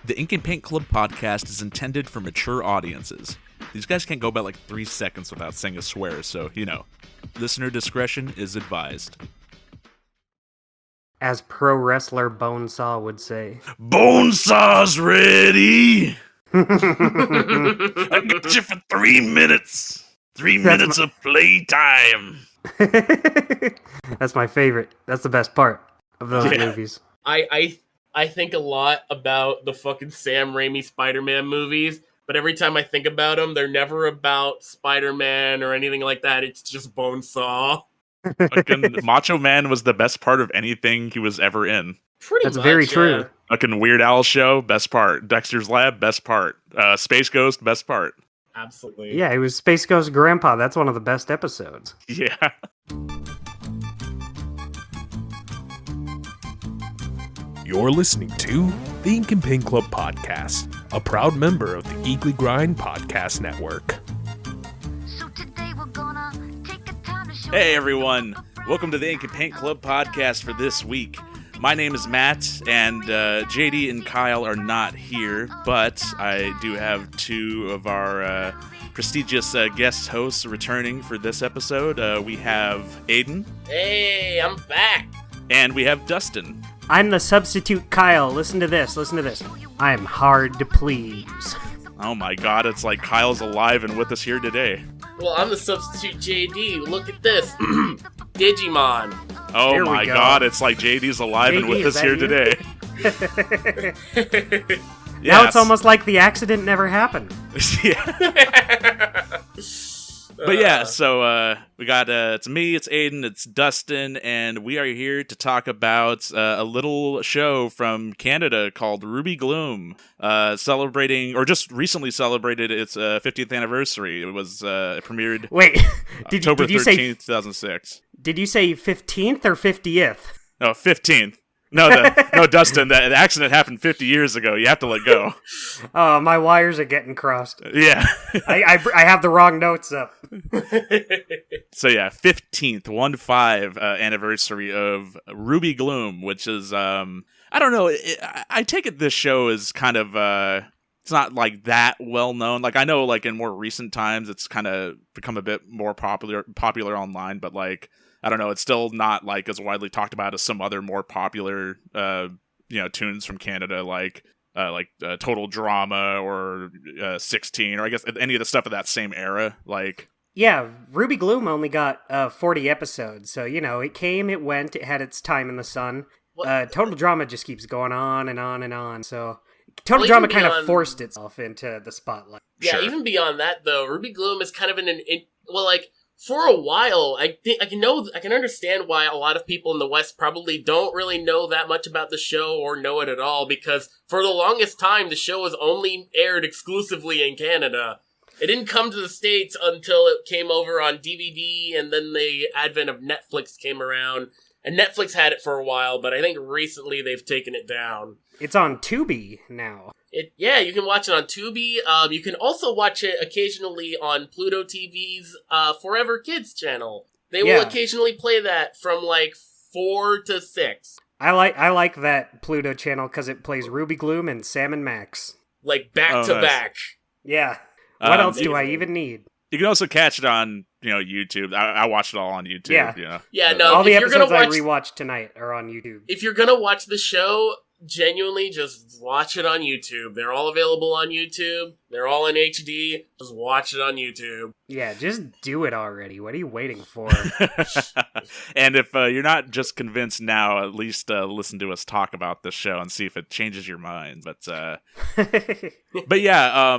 The Ink and Paint Club podcast is intended for mature audiences. These guys can't go about like 3 seconds without saying a swear, so, listener discretion is advised. As pro wrestler Bonesaw would say. Bonesaw's ready! I got you for 3 minutes! 3 minutes of playtime! That's my favorite. That's the best part of those movies. I think a lot about the fucking Sam Raimi Spider-Man movies, but every time I think about them, they're never about Spider-Man or anything like that. It's just Bonesaw. Fucking Macho Man was the best part of anything he was ever in. That's very true. Fucking Weird Al show, best part. Dexter's Lab, best part. Space Ghost, best part. Absolutely. Yeah, he was Space Ghost Grandpa. That's one of the best episodes. Yeah. You're listening to the Ink and Paint Club podcast, a proud member of the Geekly Grind Podcast Network. So today we're gonna take the time to show Hey everyone, welcome to the Ink and Paint Club podcast for this week. My name is Matt, and JD and Kyle are not here, but I do have two of our prestigious guest hosts returning for this episode. We have Aiden. Hey, I'm back. And we have Dustin. I'm the substitute Kyle. Listen to this. I'm hard to please. Oh my god, it's like Kyle's alive and with us here today. Well, I'm the substitute JD. Look at this. Digimon. Oh There we my go. god, it's like JD's alive and JD, with is us that here you? today. Now it's almost like the accident never happened. Yeah. But yeah, so we got, it's me, it's Aiden, it's Dustin, and we are here to talk about a little show from Canada called Ruby Gloom, celebrating, or just recently celebrated its 50th anniversary. It was premiered Wait, October did you 13th, say 2006. Did you say 15th or 50th? No, 15th. No, Dustin, the accident happened 50 years ago. You have to let go. Oh, my wires are getting crossed. Yeah. I have the wrong notes up. So yeah, 15th, 1-5 anniversary of Ruby Gloom, which is, I don't know, I take it this show is kind of, it's not like that well known. Like I know like in more recent times it's kind of become a bit more popular online, but like, I don't know, it's still not like as widely talked about as some other more popular, tunes from Canada, like Total Drama or 16, or I guess any of the stuff of that same era. Like, Yeah, Ruby Gloom only got 40 episodes, so it came, it went, it had its time in the sun. Total Drama just keeps going on and on and on. So Total Drama kind of forced itself into the spotlight. Yeah, Sure. Even beyond that, though, Ruby Gloom is kind of for a while, I can understand why a lot of people in the West probably don't really know that much about the show or know it at all, because for the longest time, the show was only aired exclusively in Canada. It didn't come to the States until it came over on DVD, and then the advent of Netflix came around, and Netflix had it for a while, but I think recently they've taken it down. It's on Tubi now. You can watch it on Tubi. You can also watch it occasionally on Pluto TV's Forever Kids channel. They will occasionally play that from like 4 to 6. I like that Pluto channel because it plays Ruby Gloom and Sam and Max. Like back to back. Yeah. What else do I even need? you can also catch it on YouTube. I watched it all on YouTube. Yeah. Yeah, no. All the episodes I rewatched tonight are on YouTube. If you're gonna watch the show, genuinely just watch it on YouTube. They're all available on YouTube. They're all in HD. Just watch it on YouTube. Yeah, just do it already. What are you waiting for? And if you're not just convinced now, at least listen to us talk about this show and see if it changes your mind. But yeah,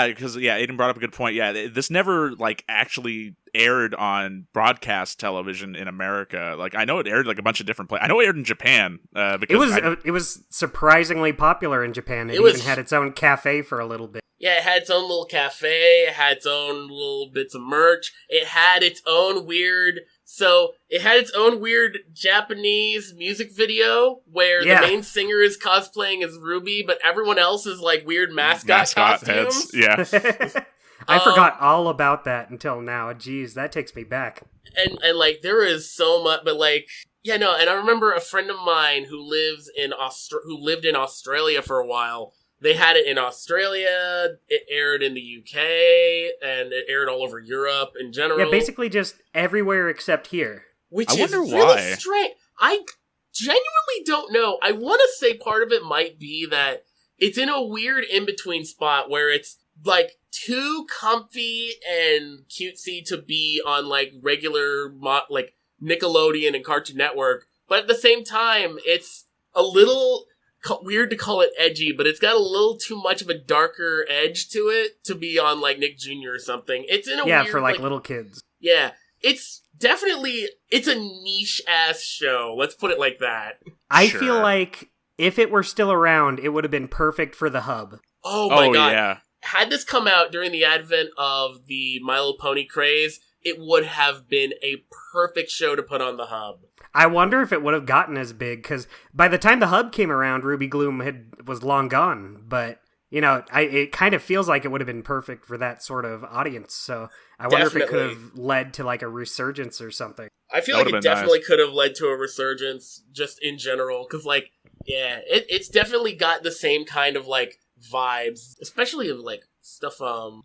because Aiden brought up a good point. Yeah, this never actually aired on broadcast television in America. Like, I know it aired a bunch of different places. I know it aired in Japan. Because it was surprisingly popular in Japan. It even had its own cafe for a little bit. Yeah, it had its own little cafe. It had its own little bits of merch. It had its own weird Japanese music video where the main singer is cosplaying as Ruby, but everyone else is like weird mascot costumes. Heads. Yeah. I forgot all about that until now. Jeez, that takes me back. And there is so much, but and I remember a friend of mine who lived in Australia for a while They had it in Australia, it aired in the UK, and it aired all over Europe in general. Yeah, basically just everywhere except here. Which I is wonder really why. strange. I genuinely don't know. I want to say part of it might be that it's in a weird in-between spot where it's like too comfy and cutesy to be on like regular like Nickelodeon and Cartoon Network, but at the same time it's a little weird to call it edgy, but it's got a little too much of a darker edge to it to be on like Nick Jr. or something. It's in a weird, for like little kids. Yeah, it's definitely, it's a niche ass show. Let's put it like that. I feel like if it were still around, it would have been perfect for the hub. Oh my god. Yeah. Had this come out during the advent of the My Little Pony craze, it would have been a perfect show to put on the hub. I wonder if it would have gotten as big, because by the time the hub came around, Ruby Gloom was long gone. But, you know, it kind of feels like it would have been perfect for that sort of audience. So I wonder if it could have led to like a resurgence or something. I feel like it definitely could have led to a resurgence just in general. Because, like, yeah, it's definitely got the same kind of, like, vibes. Especially of, like, stuff, I'm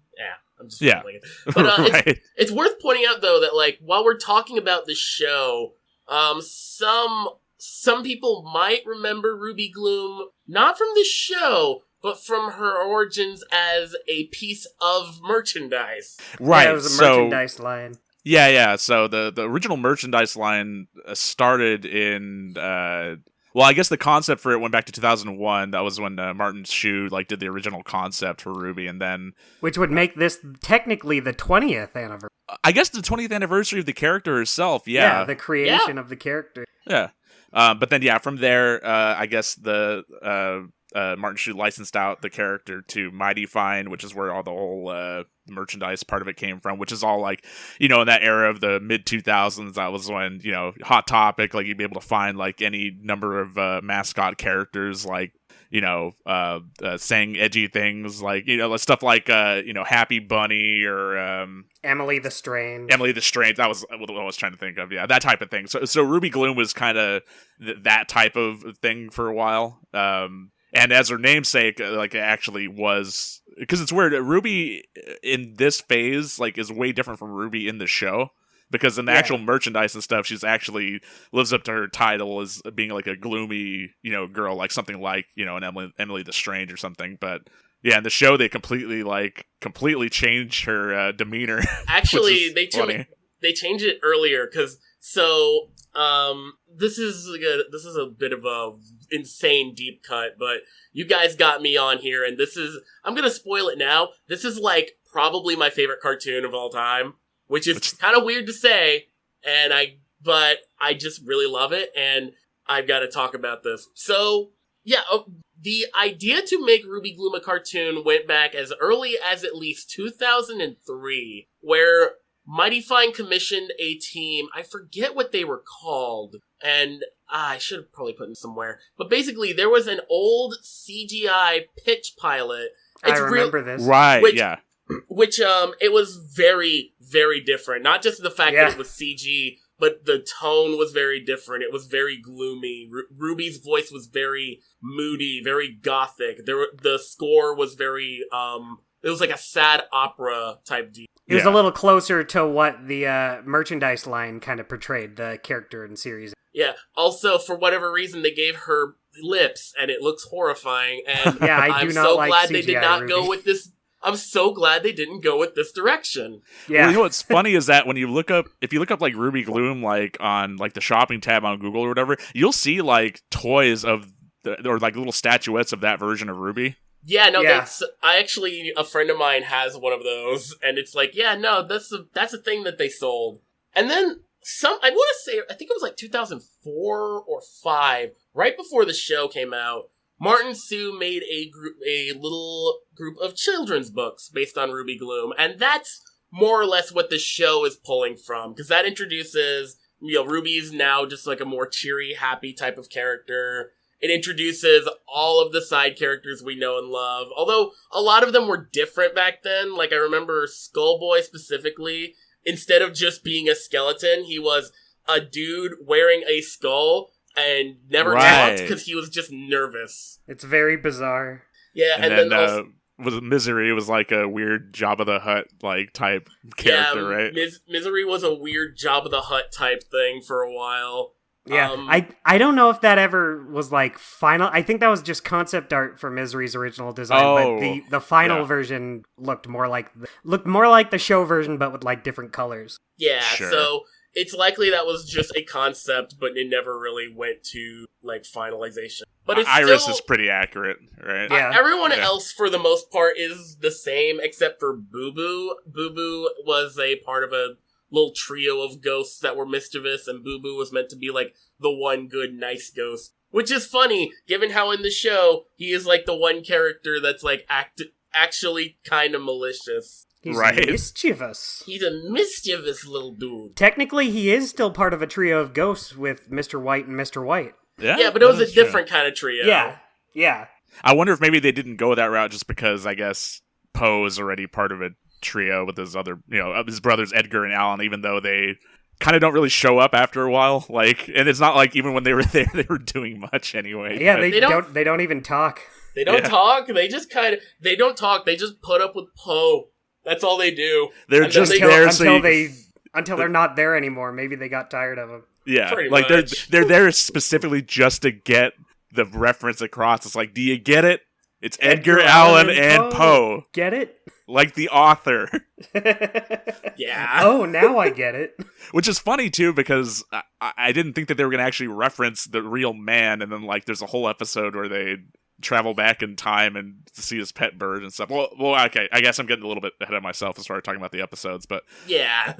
just feeling it. But right. it's worth pointing out, though, that, like, while we're talking about the show, some people might remember Ruby Gloom, not from the show, but from her origins as a piece of merchandise. Right. Yeah, it was a merchandise line. Yeah. So the original merchandise line started in, well, I guess the concept for it went back to 2001. That was when Martin Shu did the original concept for Ruby, and then which would make this technically the 20th anniversary. I guess the 20th anniversary of the character herself. Yeah, the creation of the character. Yeah, but then from there, I guess the Martin Shu licensed out the character to Mighty Fine, which is where all the whole merchandise part of it came from, which is all in that era of the mid 2000s. That was when Hot Topic, you'd be able to find any number of mascot characters saying edgy things stuff like Happy Bunny or Emily the Strange. That was what I was trying to think of. Yeah, that type of thing. So Ruby Gloom was kind of that type of thing for a while. And as her namesake, it actually was, because it's weird. Ruby in this phase is way different from Ruby in the show. Because in the actual merchandise and stuff, she's actually lives up to her title as being a gloomy, girl, something an Emily the Strange or something. But yeah, in the show they completely changed her demeanor. Actually, they changed it earlier because this is a bit of a insane deep cut, but you guys got me on here, and I'm gonna spoil it now. This is probably my favorite cartoon of all time. Which is kind of weird to say, but I just really love it, and I've got to talk about this. So, yeah, the idea to make Ruby Gloom a cartoon went back as early as at least 2003, where Mighty Fine commissioned a team. I forget what they were called, and I should have probably put them somewhere. But basically, there was an old CGI pitch pilot. I remember this. Right, yeah. Which, it was very, very different. Not just the fact that it was CG, but the tone was very different. It was very gloomy. Ruby's voice was very moody, very gothic. The score was very, it was like a sad opera type deal. It was a little closer to what the merchandise line kind of portrayed the character in series. Yeah. Also, for whatever reason, they gave her lips, and it looks horrifying. And I'm so glad they did not go with this. I'm so glad they didn't go with this direction. Yeah. Well, what's funny is that when you look up, if you look up Ruby Gloom, on the shopping tab on Google or whatever, you'll see toys of or little statuettes of that version of Ruby. Yeah, no, a friend of mine has one of those, and it's that's a thing that they sold. And then I want to say, I think it was 2004 or 5, right before the show came out. Martin Sue made a little group of children's books based on Ruby Gloom, and that's more or less what the show is pulling from, because that introduces, Ruby's now just a more cheery, happy type of character. It introduces all of the side characters we know and love, although a lot of them were different back then. I remember Skullboy specifically, instead of just being a skeleton, he was a dude wearing a skull and never talked because he was just nervous. It's very bizarre. Yeah, and then also, was Misery was like a weird Jabba the Hutt like type character, right? Misery was a weird Jabba the Hutt type thing for a while. Yeah, I don't know if that ever was like final. I think that was just concept art for Misery's original design, but the final version looked more like the show version, but with like different colors. Yeah, Sure. So it's likely that was just a concept, but it never really went to like finalization. But it's Iris still, is pretty accurate, right? Yeah. Everyone else, for the most part, is the same except for Boo Boo. Boo Boo was a part of a little trio of ghosts that were mischievous, and Boo Boo was meant to be like the one good, nice ghost. Which is funny, given how in the show, he is like the one character that's like actually kind of malicious. He's Right. mischievous. He's a mischievous little dude. Technically, he is still part of a trio of ghosts with Mr. White and Mr. White. Yeah, but it was a different kind of trio. Yeah. I wonder if maybe they didn't go that route just because I guess Poe is already part of a trio with his other, his brothers Edgar and Alan, even though they kind of don't really show up after a while. Like, and it's not like even when they were there, they were doing much anyway. Yeah, but they don't even talk. They don't talk. They just they don't talk. They just put up with Poe. That's all they do. They're And just then there until they're not there anymore. Maybe they got tired of him. Yeah, Pretty like much. they're there specifically just to get the reference across. It's like, do you get it? It's Edgar Allan and Poe, Get it? like the author. Yeah. Oh, now I get it. Which is funny too, because I didn't think that they were going to actually reference the real man, and then like there's a whole episode where they travel back in time and see his pet bird and stuff. Well, okay, I guess I'm getting a little bit ahead of myself as far as talking about the episodes, but Yeah.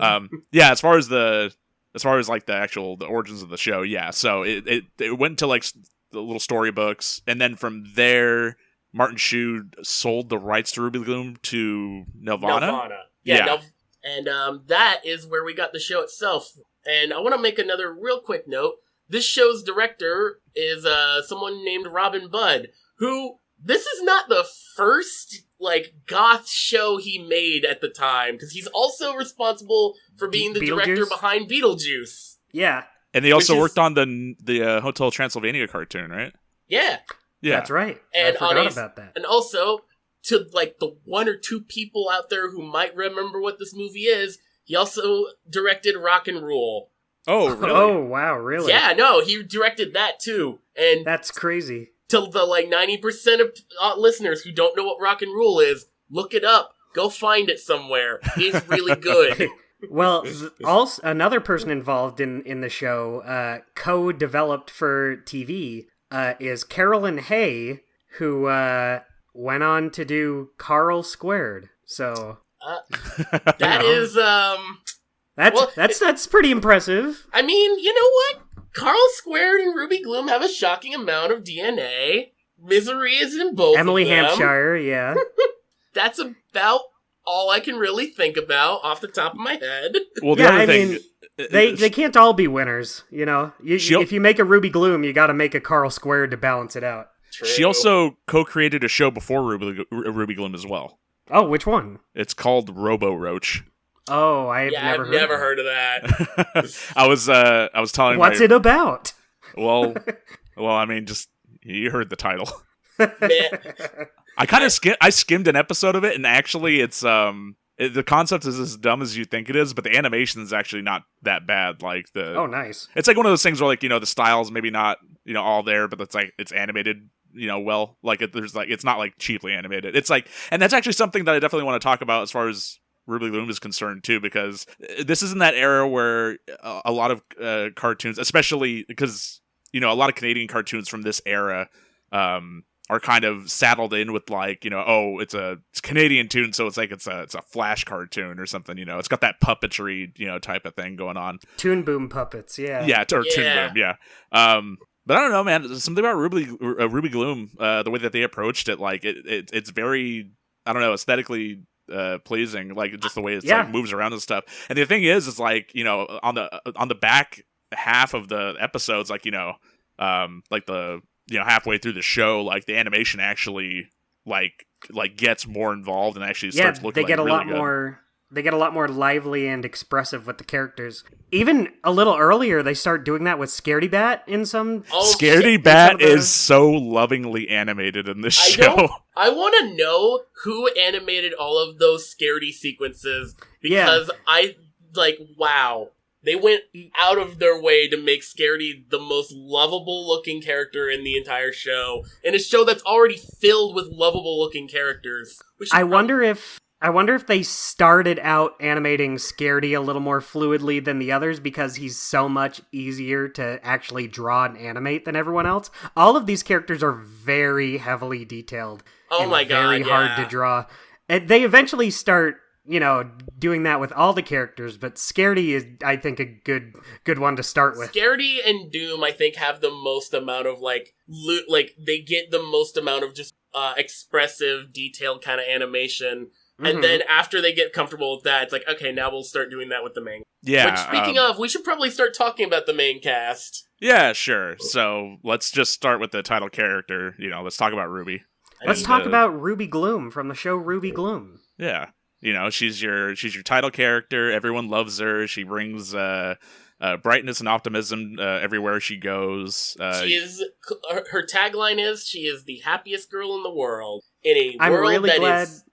yeah, as far as like the origins of the show, yeah. So it went to like the little storybooks, and then from there, Martin Shue sold the rights to Ruby Gloom to Nelvana. Yeah. And that is where we got the show itself. And I want to make another real quick note. This show's director is someone named Robin Budd, who, this is not the first, like, goth show he made at the time, because he's also responsible for being the director behind Beetlejuice. Yeah. And they also worked on the Hotel Transylvania cartoon, right? Yeah. Yeah. That's right. And I forgot about that. And also, to, like, the one or two people out there who might remember what this movie is, he also directed Rock and Roll. Oh, really? Oh, wow, really? Yeah, no, he directed that, too. And That's crazy. to the, like, 90% of listeners who don't know what Rock and Roll is, look it up. Go find it somewhere. It's really good. Well, also another person involved in the show, co-developed for TV, is Carolyn Hay, who went on to do Carl Squared. So That is, that's pretty impressive. I mean, you know what? Carl Squared and Ruby Gloom have a shocking amount of DNA. Misery is in both Emily of them. Hampshire, yeah. That's about all I can really think about off the top of my head. Well, the Yeah, other I thing, mean, they can't all be winners, you know. If you make a Ruby Gloom, you got to make a Carl Squared to balance it out. True. she also co-created a show before Ruby Gloom as well. Oh, which one? It's called Robo Roach. Oh, I've I've never heard of that. I was telling What's it about? Well, I mean, just you heard the title. Man, I kind of skimmed an episode of it, and actually, it's the concept is as dumb as you think it is, but the animation is actually not that bad. Like Oh, nice. it's like one of those things where like the style's maybe not all there, but it's animated well. Like it's not like cheaply animated. It's like, and that's actually something that I definitely want to talk about as far as Ruby Gloom is concerned too, because this is in that era where a lot of cartoons, especially because a lot of Canadian cartoons from this era are kind of saddled in with like it's Canadian tune, so it's a Flash cartoon or something. It's got that puppetry type of thing going on. Toon Boom puppets, yeah. Yeah, or Toon Boom, yeah. But I don't know, man. There's something about Ruby Gloom, the way that they approached it, like it's very, I don't know, aesthetically pleasing, like just the way it's like moves around and stuff. And the thing is like on the back half of the episodes, like like the halfway through the show, like the animation actually like gets more involved and actually starts looking. They get like a really lot good. more They get a lot more lively and expressive with the characters. Even a little earlier, they start doing that with Scaredy Bat in some... Scaredy Bat is so lovingly animated in this show. I want to know who animated all of those Scaredy sequences, because wow. They went out of their way to make Scaredy the most lovable-looking character in the entire show, in a show that's already filled with lovable-looking characters. I wonder if they started out animating Scaredy a little more fluidly than the others because he's so much easier to actually draw and animate than everyone else. All of these characters are very heavily detailed. Oh my god, very hard to draw. And they eventually start, doing that with all the characters, but Scaredy is, I think, a good one to start with. Scaredy and Doom, I think, have the most amount of, they get the most amount of just expressive, detailed kind of animation. And then after they get comfortable with that, it's like, okay, now we'll start doing that with the main. Yeah. Which, speaking of, we should probably start talking about the main cast. Yeah, sure. So let's just start with the title character. Let's talk about Ruby. Let's talk about Ruby Gloom from the show Ruby Gloom. Yeah. She's your title character. Everyone loves her. She brings brightness and optimism everywhere she goes. Her tagline is, she is the happiest girl in the world. In a world that is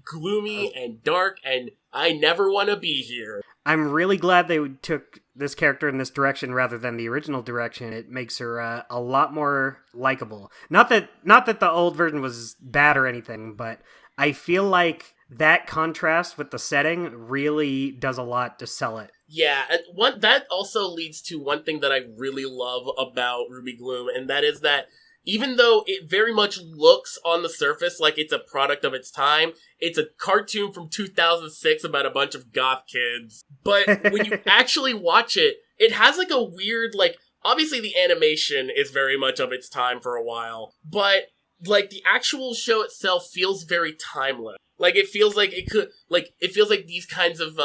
gloomy and dark, and I never want to be here. I'm really glad they took this character in this direction rather than the original direction. It makes her a lot more likable. Not that the old version was bad or anything, but I feel like that contrast with the setting really does a lot to sell it. Yeah, and that also leads to one thing that I really love about Ruby Gloom, and that is that even though it very much looks on the surface like it's a product of its time, it's a cartoon from 2006 about a bunch of goth kids. But when you actually watch it, it has a weird, obviously the animation is very much of its time for a while, but, the actual show itself feels very timeless. It feels like it feels like these kinds of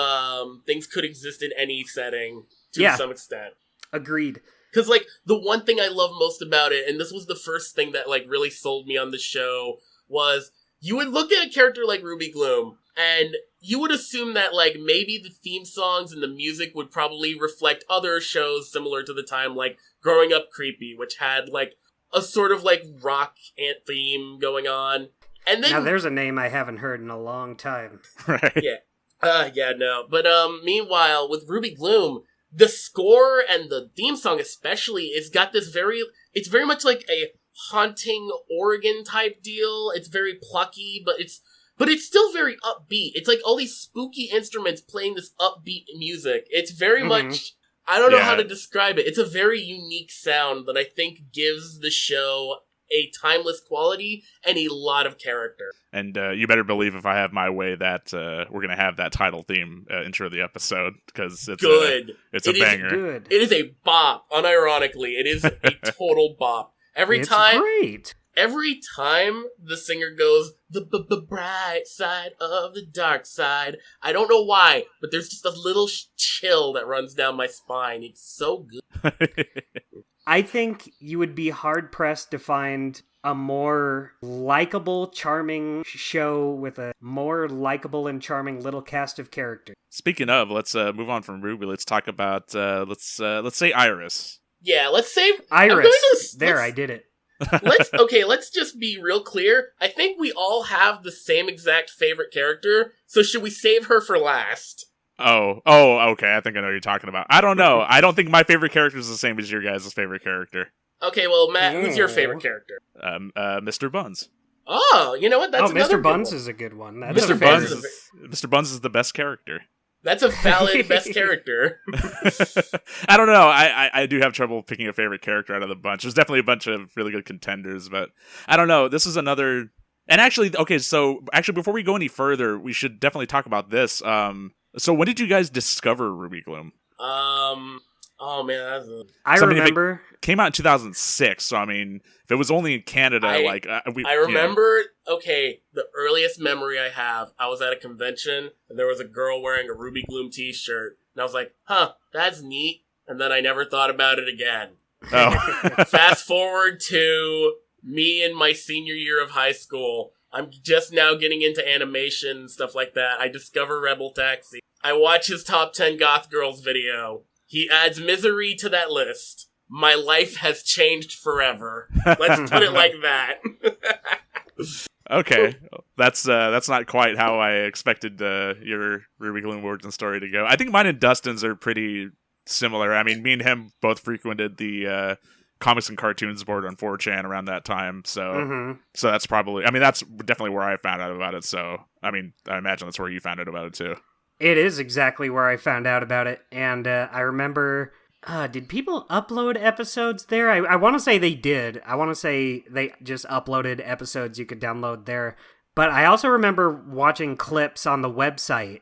things could exist in any setting to some extent. Agreed. Because, the one thing I love most about it, and this was the first thing that, really sold me on the show, was you would look at a character like Ruby Gloom, and you would assume that, maybe the theme songs and the music would probably reflect other shows similar to the time, like Growing Up Creepy, which had, a sort of, rock theme going on. And then, now there's a name I haven't heard in a long time. Right. Yeah. No. But, meanwhile, with Ruby Gloom, the score and the theme song especially is got this it's very much like a haunting organ type deal. It's very plucky, but it's still very upbeat. It's all these spooky instruments playing this upbeat music. It's very much, I don't know how to describe it. It's a very unique sound that I think gives the show a timeless quality and a lot of character. And you better believe if I have my way that we're going to have that title theme intro the episode, because it's good. It's a banger. Good. It is a bop, unironically. It is a total bop. Every time the singer goes, the bright side of the dark side, I don't know why, but there's just a little chill that runs down my spine. It's so good. I think you would be hard-pressed to find a more likable, charming show with a more likable and charming little cast of characters. Speaking of, let's move on from Ruby. Let's talk about, let's say Iris. Yeah, let's say... Iris. I did it. Let's just be real clear. I think we all have the same exact favorite character, so should we save her for last? Oh, okay. I think I know what you're talking about. I don't know. I don't think my favorite character is the same as your guys' favorite character. Okay, well, Matt, who's your favorite character? Mr. Buns. Oh, you know what? That's another Mr. Buns one. is a good one. Mr. Buns is the best character. That's a valid best character. I don't know. I do have trouble picking a favorite character out of the bunch. There's definitely a bunch of really good contenders, but I don't know. This is another... And actually, before we go any further, we should definitely talk about this. So when did you guys discover Ruby Gloom? Oh man, I remember it came out in 2006. So I mean, if it was only in Canada, I remember. Okay, the earliest memory I have, I was at a convention and there was a girl wearing a Ruby Gloom T-shirt, and I was like, "Huh, that's neat." And then I never thought about it again. Oh. Fast forward to me in my senior year of high school. I'm just now getting into animation and stuff like that. I discover Rebel Taxi. I watch his top 10 goth girls video. He adds Misery to that list. My life has changed forever. Let's put it like that. Okay, that's not quite how I expected your Ruby Gloom origin story to go. I think mine and Dustin's are pretty similar. I mean, me and him both frequented the comics and cartoons board on 4chan around that time, so so that's probably. I mean, that's definitely where I found out about it. So, I mean, I imagine that's where you found out about it too. It is exactly where I found out about it, and I remember. Did people upload episodes there? I want to say they did. I want to say they just uploaded episodes you could download there. But I also remember watching clips on the website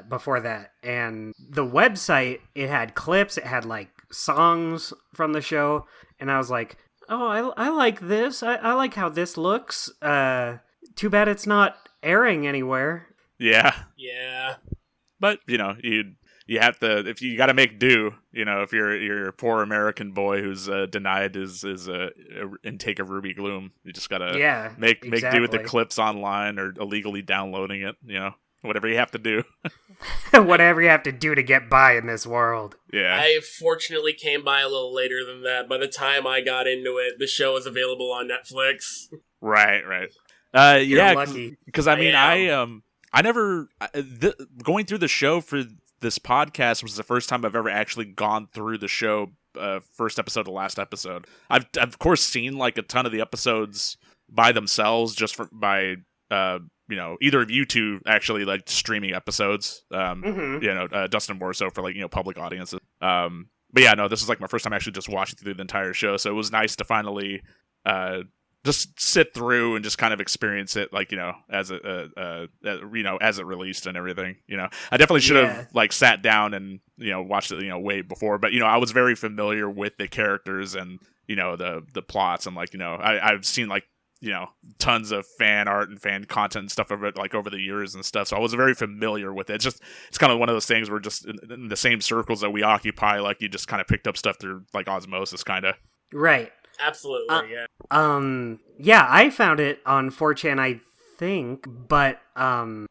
before that. And the website, it had clips, it had like songs from the show. And I was like, oh, I like this. I like how this looks. Too bad it's not airing anywhere. Yeah. Yeah. But, you know, you have to, if you got to make do, you know, if you're a poor American boy who's denied his intake of Ruby Gloom, you just got to make do with the clips online or illegally downloading it, you know, whatever you have to do. Whatever you have to do to get by in this world. Yeah. I fortunately came by a little later than that. By the time I got into it, the show was available on Netflix. Right. You're lucky. Because I mean, I never, going through the show for this podcast was the first time I've ever actually gone through the show, first episode to last episode. I've of course seen like a ton of the episodes by themselves, just by you know, either of you two actually like streaming episodes. You know, Dustin more so for like, you know, public audiences. But yeah, no, this is like my first time actually just watching through the entire show, so it was nice to finally just sit through and just kind of experience it, like, you know, as it you know, as it released and everything. You know, I definitely should have like sat down and, you know, watched it, you know, way before. But, you know, I was very familiar with the characters and, you know, the plots, and like, you know, I've seen like, you know, tons of fan art and fan content and stuff over the years and stuff. So I was very familiar with it. It's kind of one of those things where just in the same circles that we occupy, like you just kind of picked up stuff through like osmosis, kind of. Right. Absolutely, yeah, I found it on 4chan, I think, but,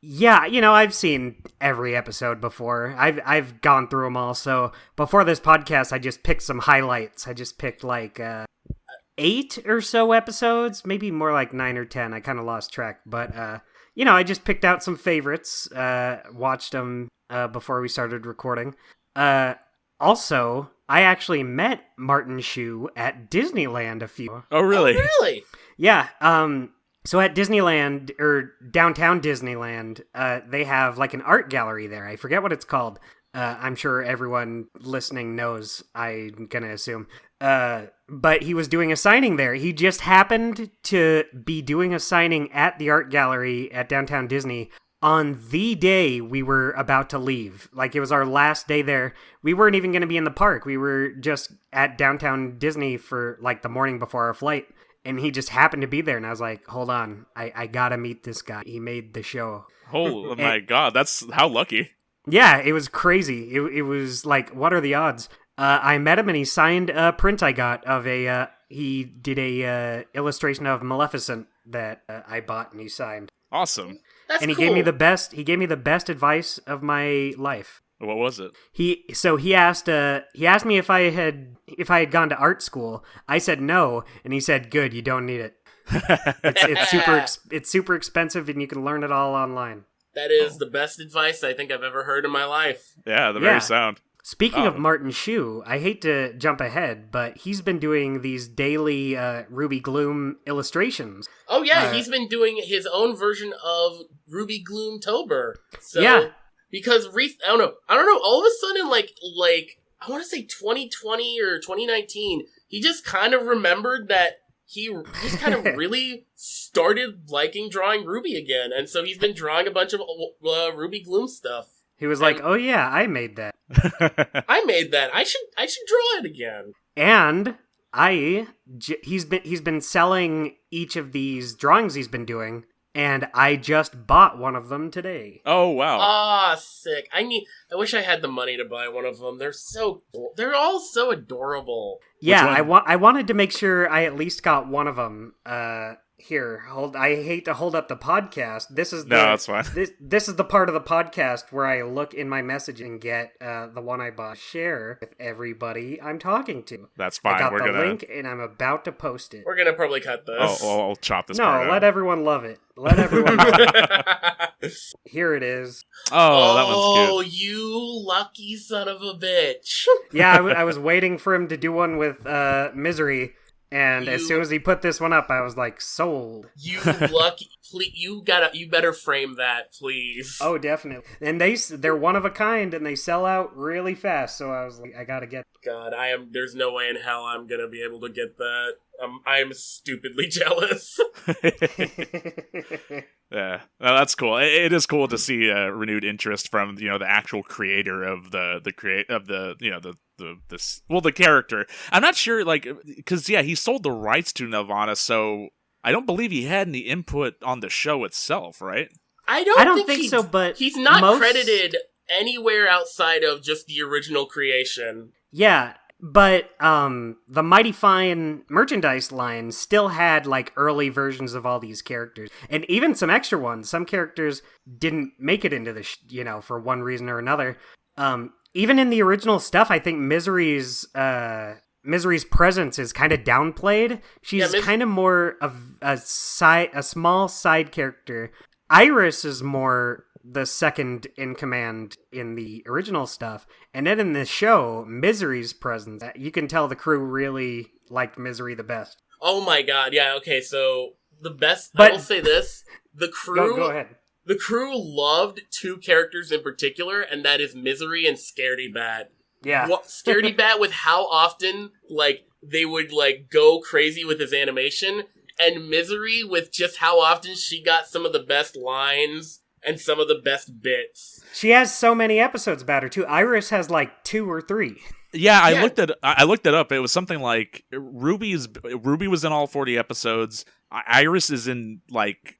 yeah, you know, I've seen every episode before. I've gone through them all, so before this podcast, I just picked some highlights. I just picked, like, 8 or so episodes, maybe more like 9 or 10. I kind of lost track, but, you know, I just picked out some favorites, watched them, before we started recording. Also, I actually met Martin Shue at Disneyland a few. Oh, really? Oh, really? Yeah. So at Disneyland, or downtown Disneyland, they have like an art gallery there. I forget what it's called. I'm sure everyone listening knows, I'm gonna assume. But he was doing a signing there. He just happened to be doing a signing at the art gallery at downtown Disney on the day we were about to leave. Like, it was our last day there. We weren't even going to be in the park. We were just at downtown Disney for, like, the morning before our flight. And he just happened to be there. And I was like, hold on. I gotta meet this guy. He made the show. Oh, my God. That's how lucky. Yeah, it was crazy. It was like, what are the odds? I met him and he signed a print I got of he did a illustration of Maleficent that I bought and he signed. Awesome. That's and he cool. gave me the best advice of my life. What was it? He asked me if I had gone to art school. I said no, and he said, "Good, you don't need it. It's super expensive, and you can learn it all online." That is the best advice I think I've ever heard in my life. Yeah, the very sound. Speaking of Martin Shue, I hate to jump ahead, but he's been doing these daily Ruby Gloom illustrations. Oh yeah, he's been doing his own version of Ruby Gloom Tober. So, yeah, because I don't know. All of a sudden, like I want to say 2020 or 2019, he just kind of remembered that he just kind of really started liking drawing Ruby again, and so he's been drawing a bunch of Ruby Gloom stuff. He was like, "Oh yeah, I made that. I made that. I should draw it again." And he's been selling each of these drawings he's been doing, and I just bought one of them today. Oh wow! Ah, sick. I wish I had the money to buy one of them. They're all so adorable. Yeah, I wanted to make sure I at least got one of them. Here, I hate to hold up the podcast. This is No, that's fine. This is the part of the podcast where I look in my message and get the one I bought share with everybody I'm talking to. That's fine. I got We're the gonna link and I'm about to post it. We're gonna probably cut this. I'll chop this No, part out. let everyone love it. Let everyone love it. Here it is. Oh, that one's Oh, cute. you lucky son of a bitch. Yeah, I was waiting for him to do one with Misery. And as soon as he put this one up, I was like, sold. You lucky, please, you better frame that, please. Oh, definitely. And they're one of a kind, and they sell out really fast. So I was like, I gotta get. God, there's no way in hell I'm gonna be able to get that. I am stupidly jealous. Yeah, well, that's cool. It is cool to see renewed interest from the actual creator of the character. I'm not sure, like, because he sold the rights to Nirvana, so I don't believe he had any input on the show itself, right? I don't think so, but he's not credited anywhere outside of just the original creation. Yeah. But the Mighty Fine merchandise line still had like early versions of all these characters, and even some extra ones. Some characters didn't make it into the for one reason or another. Even in the original stuff, I think Misery's presence is kind of downplayed. She's kind of more of a small side character. Iris is more the second in command in the original stuff, and then in the show, Misery's presence, you can tell the crew really liked Misery the best. Oh my god, yeah, okay, so the best, I will say this, the crew... Go ahead. The crew loved two characters in particular, and that is Misery and Scaredy Bat. Yeah. Scaredy Bat with how often, like, they would, like, go crazy with his animation, and Misery with just how often she got some of the best lines and some of the best bits. She has so many episodes about her, too. Iris has, like, 2 or 3. Yeah, I looked it up. It was something like Ruby was in all 40 episodes. Iris is in, like,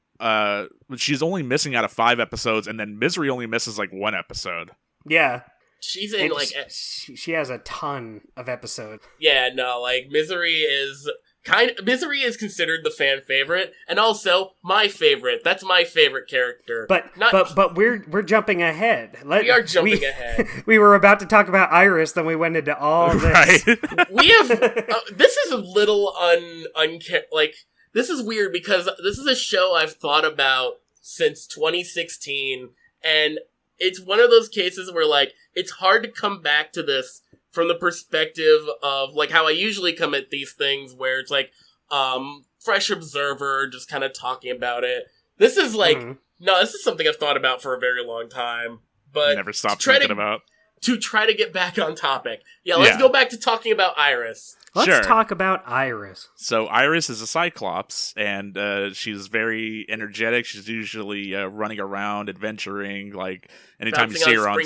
she's only missing out of 5 episodes, and then Misery only misses, like, 1 episode. Yeah. She's in, like... She has a ton of episodes. Yeah, no, like, Misery is considered the fan favorite, and also my favorite. That's my favorite character. But we're jumping ahead. We are jumping ahead. We were about to talk about Iris, then we went into all this. Right. We have this is a little like, this is weird because this is a show I've thought about since 2016, and it's one of those cases where, like, it's hard to come back to this from the perspective of, like, how I usually come at these things, where it's like, fresh observer, just kind of talking about it. This is like, no, this is something I've thought about for a very long time, but never stopped thinking about. To try to get back on topic. Yeah, let's go back to talking about Iris. Let's talk about Iris. So Iris is a Cyclops, and she's very energetic. She's usually running around, adventuring. Like anytime you see her on,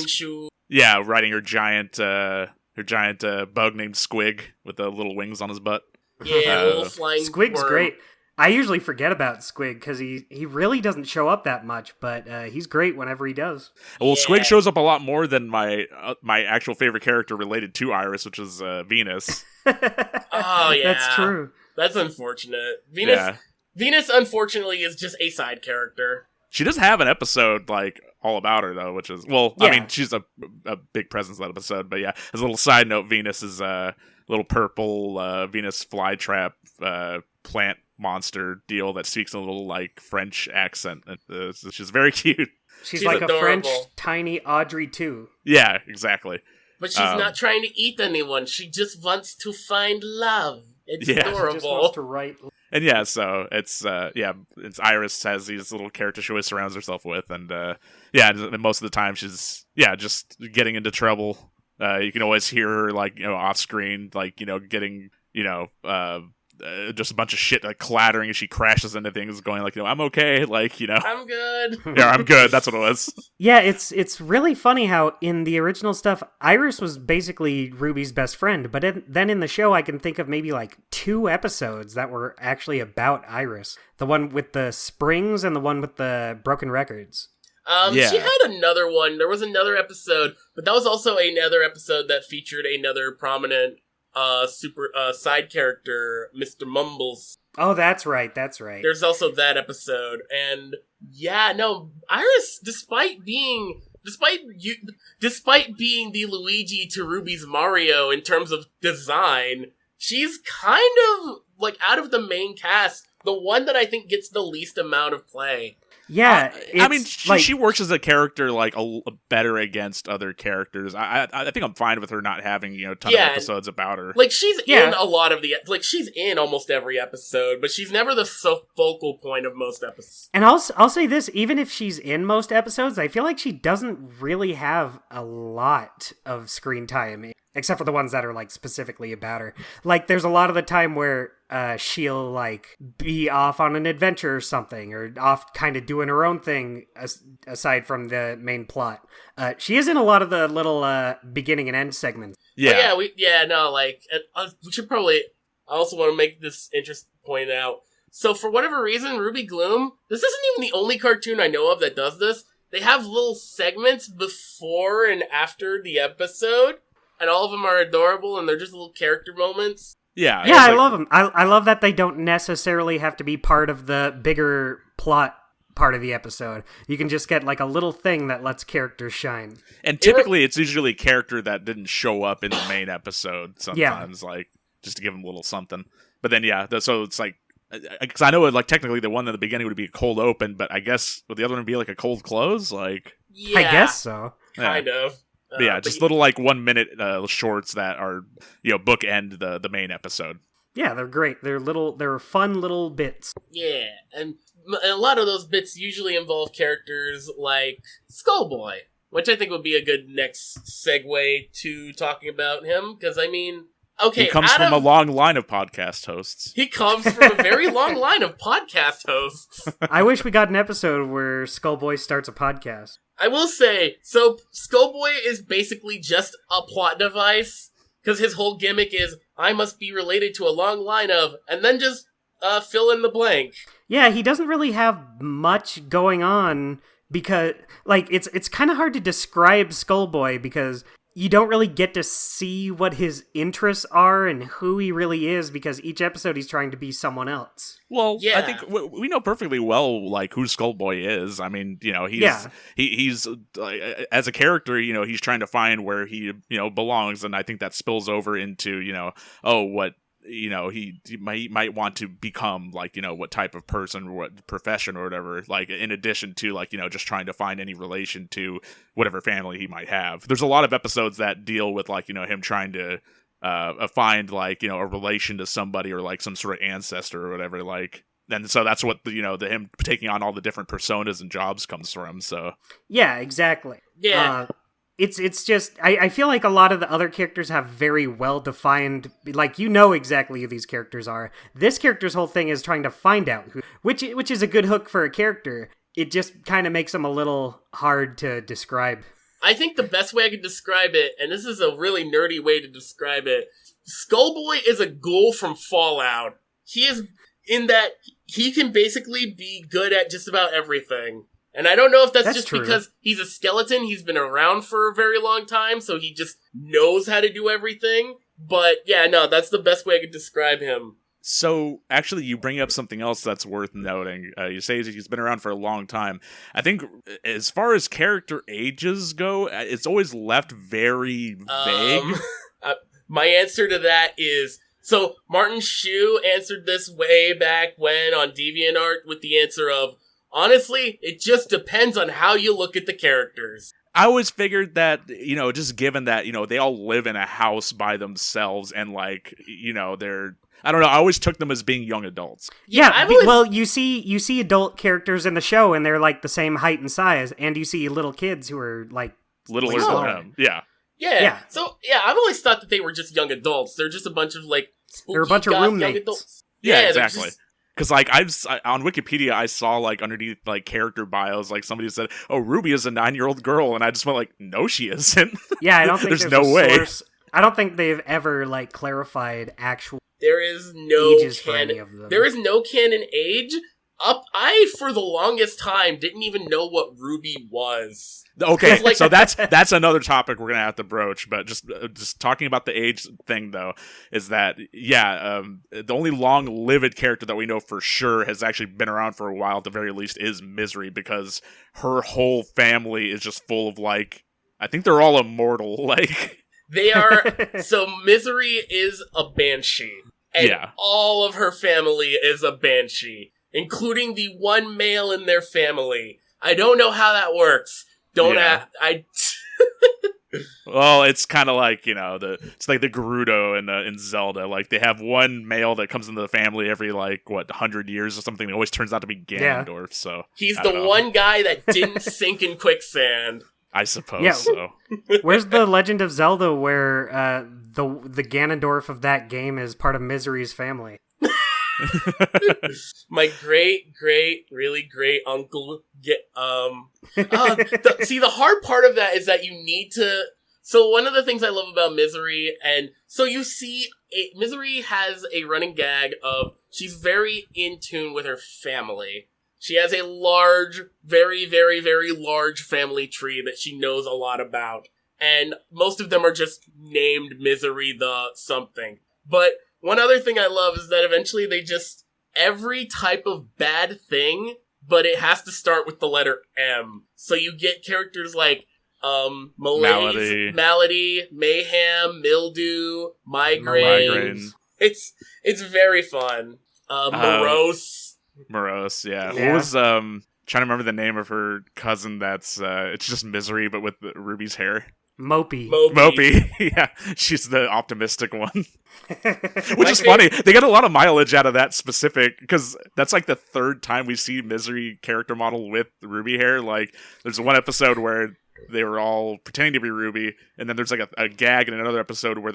riding her giant bug named Squig with the little wings on his butt. Yeah, little flying Squig's worm. great. I usually forget about Squig because he really doesn't show up that much, but he's great whenever he does. Well, Squig shows up a lot more than my actual favorite character related to Iris, which is Venus. Oh yeah, that's true. That's unfortunate. Venus, unfortunately, is just a side character. She does have an episode like all about her though, which is I mean, she's a big presence in that episode. But yeah, as a little side note, Venus is a little purple Venus flytrap plant monster deal that speaks a little like French accent. She's very cute. She's like adorable. A French tiny Audrey too. Yeah, exactly. But she's not trying to eat anyone. She just wants to find love. It's adorable. She just wants to write. And yeah, so it's Iris has these little characters she always surrounds herself with, and most of the time she's just getting into trouble. You can always hear her like off screen, like getting just a bunch of shit like clattering as she crashes into things, going like I'm okay, like I'm good. Yeah, I'm good. That's what it was. Yeah, it's really funny how in the original stuff Iris was basically Ruby's best friend, but then in the show I can think of maybe like 2 episodes that were actually about Iris. The one with the springs and the one with the broken records. She had another one. There was another episode, but that was also another episode that featured another prominent side character, Mr. Mumbles. Oh, that's right. That's right. There's also that episode, and yeah, no, Iris, despite being the Luigi to Ruby's Mario in terms of design, she's kind of like out of the main cast, the one that I think gets the least amount of play. Yeah, I mean, she works as a character like a better against other characters. I think I'm fine with her not having ton of episodes about her. Like she's in a lot of she's in almost every episode, but she's never the focal point of most episodes. And I'll say this: even if she's in most episodes, I feel like she doesn't really have a lot of screen time, except for the ones that are like specifically about her. Like, there's a lot of the time where she'll like be off on an adventure or something, or off kind of doing her own thing aside from the main plot. She is in a lot of the little beginning and end segments. Yeah, we should probably. I also want to make this interesting point out. So for whatever reason, Ruby Gloom, this isn't even the only cartoon I know of that does this. They have little segments before and after the episode, and all of them are adorable, and they're just little character moments. Yeah, I love them. I love that they don't necessarily have to be part of the bigger plot part of the episode. You can just get like a little thing that lets characters shine. And typically it's usually a character that didn't show up in the main episode sometimes, like, just to give them a little something. But then, so it's like, because I know like technically the one in the beginning would be a cold open, but I guess would the other one be like a cold close? Like, yeah, I guess so. Kind of. Just little like 1 minute shorts that are bookend the main episode. Yeah, they're great. They're fun little bits. Yeah, and a lot of those bits usually involve characters like Skullboy, which I think would be a good next segue to talking about him, because I mean, okay, he comes from a long line of podcast hosts. He comes from a very long line of podcast hosts. I wish we got an episode where Skullboy starts a podcast. I will say, so Skullboy is basically just a plot device, because his whole gimmick is, I must be related to a long line of, and then just fill in the blank. Yeah, he doesn't really have much going on, because, like, it's kind of hard to describe Skullboy, because you don't really get to see what his interests are and who he really is, because each episode he's trying to be someone else. Well, yeah. I think we know perfectly well, like, who Skullboy is. I mean, he's as a character, he's trying to find where he, belongs, and I think that spills over into, what he might want to become, like, what type of person or what profession or whatever, like, in addition to, like, just trying to find any relation to whatever family he might have. There's a lot of episodes that deal with, like, him trying to find, like, a relation to somebody or, like, some sort of ancestor or whatever, like, and so that's what the him taking on all the different personas and jobs comes from. So yeah, exactly. Yeah. It's just, I feel like a lot of the other characters have very well-defined, like, exactly who these characters are. This character's whole thing is trying to find out who, which is a good hook for a character. It just kind of makes them a little hard to describe. I think the best way I could describe it, and this is a really nerdy way to describe it, Skullboy is a ghoul from Fallout. He is, in that, he can basically be good at just about everything. And I don't know if that's just true. Because he's a skeleton, he's been around for a very long time, so he just knows how to do everything. But yeah, no, that's the best way I could describe him. So, actually, you bring up something else that's worth noting. You say he's been around for a long time. I think, as far as character ages go, it's always left very vague. My answer to that is... So, Martin Shu answered this way back when on DeviantArt with the answer of, honestly, it just depends on how you look at the characters. I always figured that, just given that, they all live in a house by themselves and, like, they're... I don't know, I always took them as being young adults. Yeah, well, you see adult characters in the show and they're, like, the same height and size, and you see little kids who are, like... littler than them, yeah. Yeah. So, I've always thought that they were just young adults. They're just a bunch of, like, spooky, they're a bunch of roommates. Young adults. Yeah, exactly. Because, like, on Wikipedia, I saw, like, underneath, like, character bios, like, somebody said, oh, Ruby is a 9-year-old girl, and I just went, like, no, she isn't. Yeah, I don't think there's no way. Source. I don't think they've ever, like, clarified actual there is no ages canon. for any of them. There is no canon age. I for the longest time didn't even know what Ruby was. Okay, Like- so that's another topic we're gonna have to broach. But just talking about the age thing though, is that the only long-lived character that we know for sure has actually been around for a while, at the very least, is Misery, because her whole family is just full of like, I think they're all immortal. Like They are. So Misery is a banshee, and Yeah. all of her family is a banshee, including the one male in their family. I don't know how that works. Yeah. Well, it's kind of like, it's like the Gerudo in Zelda. Like, they have one male that comes into the family every, 100 years or something. It always turns out to be Ganondorf, so... He's I the don't know. one guy that didn't sink in quicksand. I suppose Yeah. so. Where's the Legend of Zelda where the Ganondorf of that game is part of Misery's family? My great, really great uncle see, the hard part of that is that you need to... So one of the things I love about Misery, and so you see, Misery has a running gag of she's very in tune with her family. She has a large, very, very, very large family tree that she knows a lot about. And most of them are just named Misery the something. But one other thing I love is that eventually they just... Every type of bad thing, but it has to start with the letter M. So you get characters like malaise, malady, mayhem, mildew, migraine. It's very fun. Morose. Morose, yeah. Yeah. What was, trying to remember the name of her cousin that's, it's just Misery, but with Ruby's hair? Mopey. Mopey. Yeah, she's the optimistic one. Which is funny. They get a lot of mileage out of that specific, because that's like the third time we see Misery character model with Ruby hair. Like, there's one episode where they were all pretending to be Ruby, and then there's like a gag in another episode where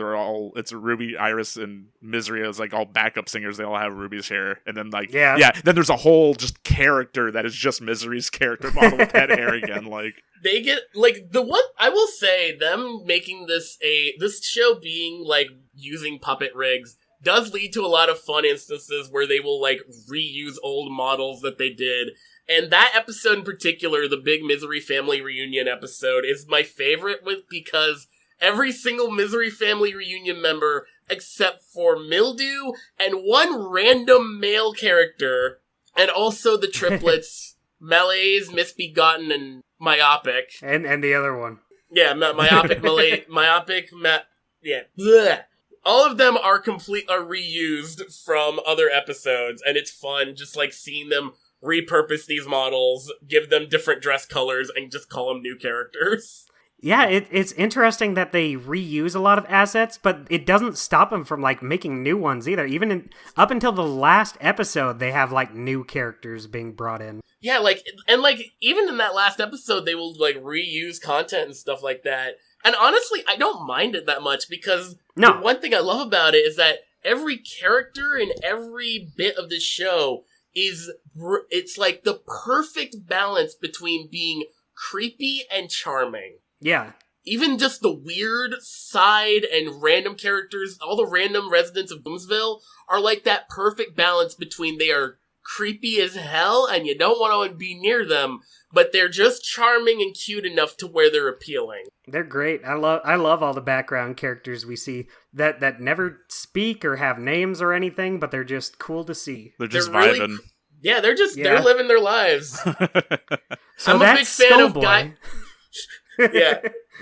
it's Ruby, Iris, and Misery as like all backup singers. They all have Ruby's hair, and then then there's a whole just character that is just Misery's character model with that hair again. Like, they get like the one I will say, them making this show being like using puppet rigs does lead to a lot of fun instances where they will like reuse old models that they did. And that episode in particular, the big Misery family reunion episode, is my favorite because every single Misery family reunion member, except for Mildew and one random male character, and also the triplets, Malaise, Misbegotten, and Myopic. And the other one. Yeah, Myopic, yeah. Blech. All of them are reused from other episodes, and it's fun just like seeing them repurpose these models, give them different dress colors, and just call them new characters. Yeah, it's interesting that they reuse a lot of assets, but it doesn't stop them from like making new ones either. Even up until the last episode, they have like new characters being brought in. Yeah, even in that last episode, they will like reuse content and stuff like that. And honestly, I don't mind it that much because the one thing I love about it is that every character in every bit of this show it's like the perfect balance between being creepy and charming. Yeah. Even just the weird side and random characters, all the random residents of Gloomsville are like that perfect balance between they are creepy as hell and you don't want to be near them, but they're just charming and cute enough to where they're appealing. They're great. I love all the background characters we see that never speak or have names or anything, but they're just cool to see. They're just vibing. Yeah, they're living their lives. So I'm a big fan of Guy. Yeah.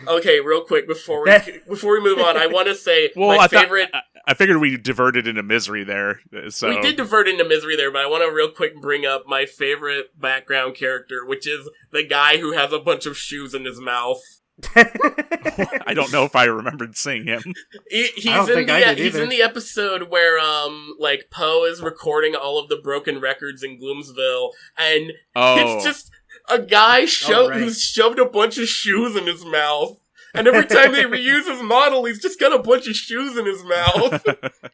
Okay, real quick before we move on, I want to say favorite. I figured we diverted into Misery there. So we did divert into Misery there, but I want to real quick bring up my favorite background character, which is the guy who has a bunch of shoes in his mouth. I don't know if I remembered seeing him. He's in the episode where Poe is recording all of the broken records in Gloomsville, and it's just a guy who's shoved a bunch of shoes in his mouth. And every time they reuse his model, he's just got a bunch of shoes in his mouth.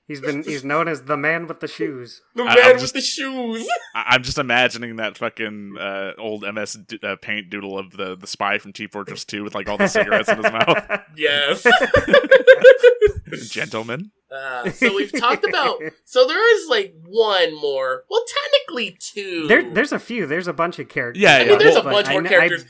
He's known as the man with the shoes. The man with the shoes. I'm just imagining that fucking old MS Paint doodle of the spy from T-Fortress 2 with like all the cigarettes in his mouth. Yes. Gentlemen. So we've talked about. So there is like one more. Well, technically two. There's a few. There's a bunch of characters. Yeah, I mean, there's a but bunch more characters.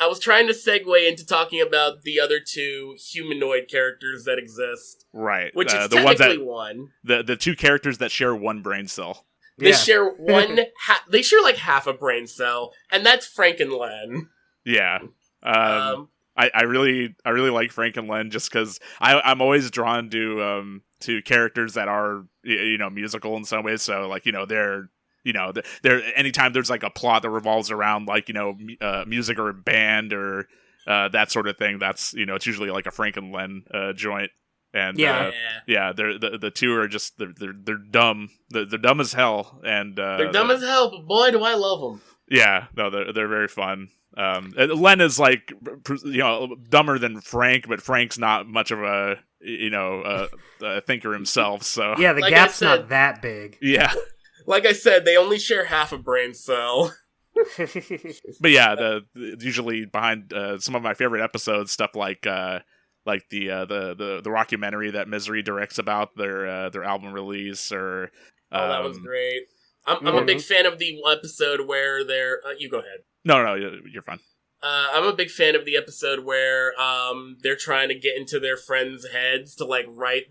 I was trying to segue into talking about the other two humanoid characters that exist. Right. Which is the ones technically one. The two characters that share one brain cell. They share one. They share like half a brain cell, and that's Frank and Len. Yeah. I really like Frank and Len just because I'm always drawn to characters that are musical in some ways. So like they're anytime there's like a plot that revolves around like music or a band or that sort of thing, that's it's usually like a Frank and Len joint. And they're the two are just they're dumb. They're dumb as hell, and they're dumb as hell. But boy, do I love them. Yeah, no, they're very fun. Len is like dumber than Frank, but Frank's not much of a a thinker himself. So yeah, the gap's not that big. Yeah, like I said, they only share half a brain cell. But yeah, usually behind some of my favorite episodes, stuff like the rockumentary that Misery directs about their album release, or that was great. I'm a big fan of the episode where they're. You go ahead. No, you're fine. I'm a big fan of the episode where they're trying to get into their friends' heads to like write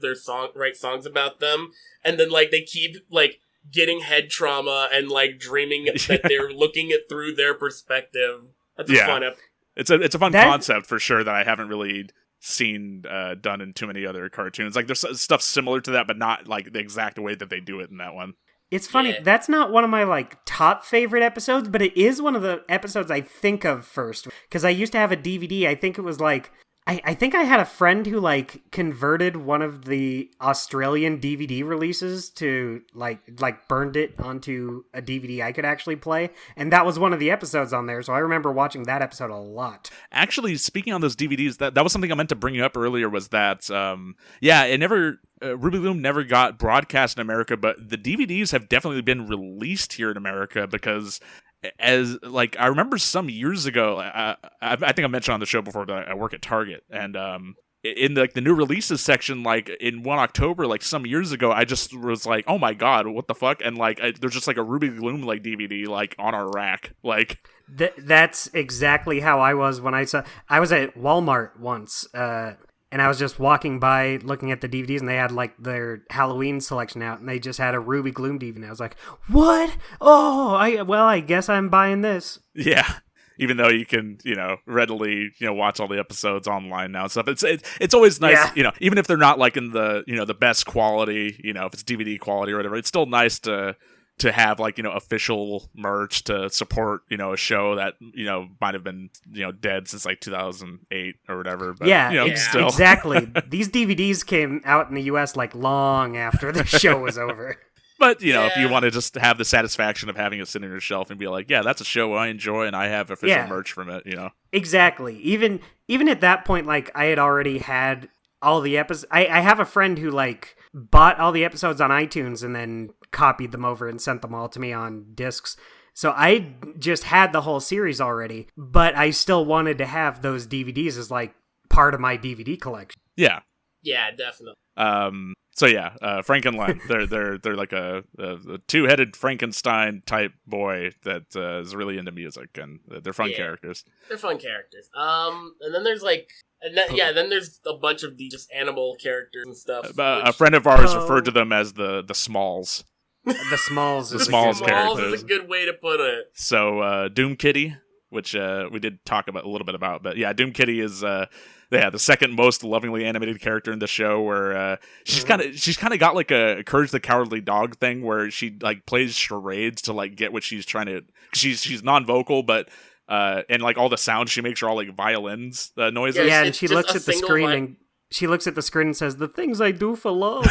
songs about them, and then like they keep like getting head trauma and like dreaming that they're looking at through their perspective. That's a fun episode. It's a fun concept for sure that I haven't really seen done in too many other cartoons. Like there's stuff similar to that, but not like the exact way that they do it in that one. It's funny, that's not one of my, like, top favorite episodes, but it is one of the episodes I think of first. Because I used to have a DVD, I think it was, like... I think I had a friend who, like, converted one of the Australian DVD releases to, like burned it onto a DVD I could actually play. And that was one of the episodes on there, so I remember watching that episode a lot. Actually, speaking on those DVDs, that was something I meant to bring up earlier, was that, it never... Ruby Gloom never got broadcast in America, but the DVDs have definitely been released here in America because... As like I remember some years ago, I think I mentioned on the show before that I work at Target, and in the new releases section, like in 1 October, like some years ago, I just was like, oh my god, what the fuck? And like there's just like a Ruby Gloom like DVD like on our rack, like that's exactly how I was when I was at Walmart once. And I was just walking by looking at the DVDs, and they had, like, their Halloween selection out, and they just had a Ruby Gloom DVD. I was like, what? Oh, I guess I'm buying this. Yeah. Even though you can, readily, watch all the episodes online now and stuff. It's always nice, even if they're not, like, in the, the best quality, if it's DVD quality or whatever, it's still nice to have like official merch to support a show that might have been dead since like 2008 or whatever, but still. Exactly. These DVDs came out in the US like long after the show was over. But if you want to just have the satisfaction of having it sit on your shelf and be like, yeah, that's a show I enjoy and I have official merch from it, Exactly. Even at that point, like I had already had all the episodes. I have a friend who like bought all the episodes on iTunes and then copied them over and sent them all to me on discs. So I just had the whole series already, but I still wanted to have those DVDs as like part of my DVD collection. Yeah. Yeah, definitely. Frank and Len, they're like a two-headed Frankenstein type boy that is really into music, and they're fun characters. They're fun characters. And then there's like, then there's a bunch of the just animal characters and stuff. A friend of ours referred to them as the Smalls. The Smalls. The Smalls characters is a good way to put it. So Doom Kitty, which we did talk about a little bit about, but yeah, Doom Kitty is the second most lovingly animated character in the show, where she's kind of got like a Courage the Cowardly Dog thing, where she like plays charades to like get what she's trying to. She's non-vocal, but and like all the sounds she makes are all like violins noises. Yeah, and she looks at the screen and she looks at the screen and says, "The things I do for love."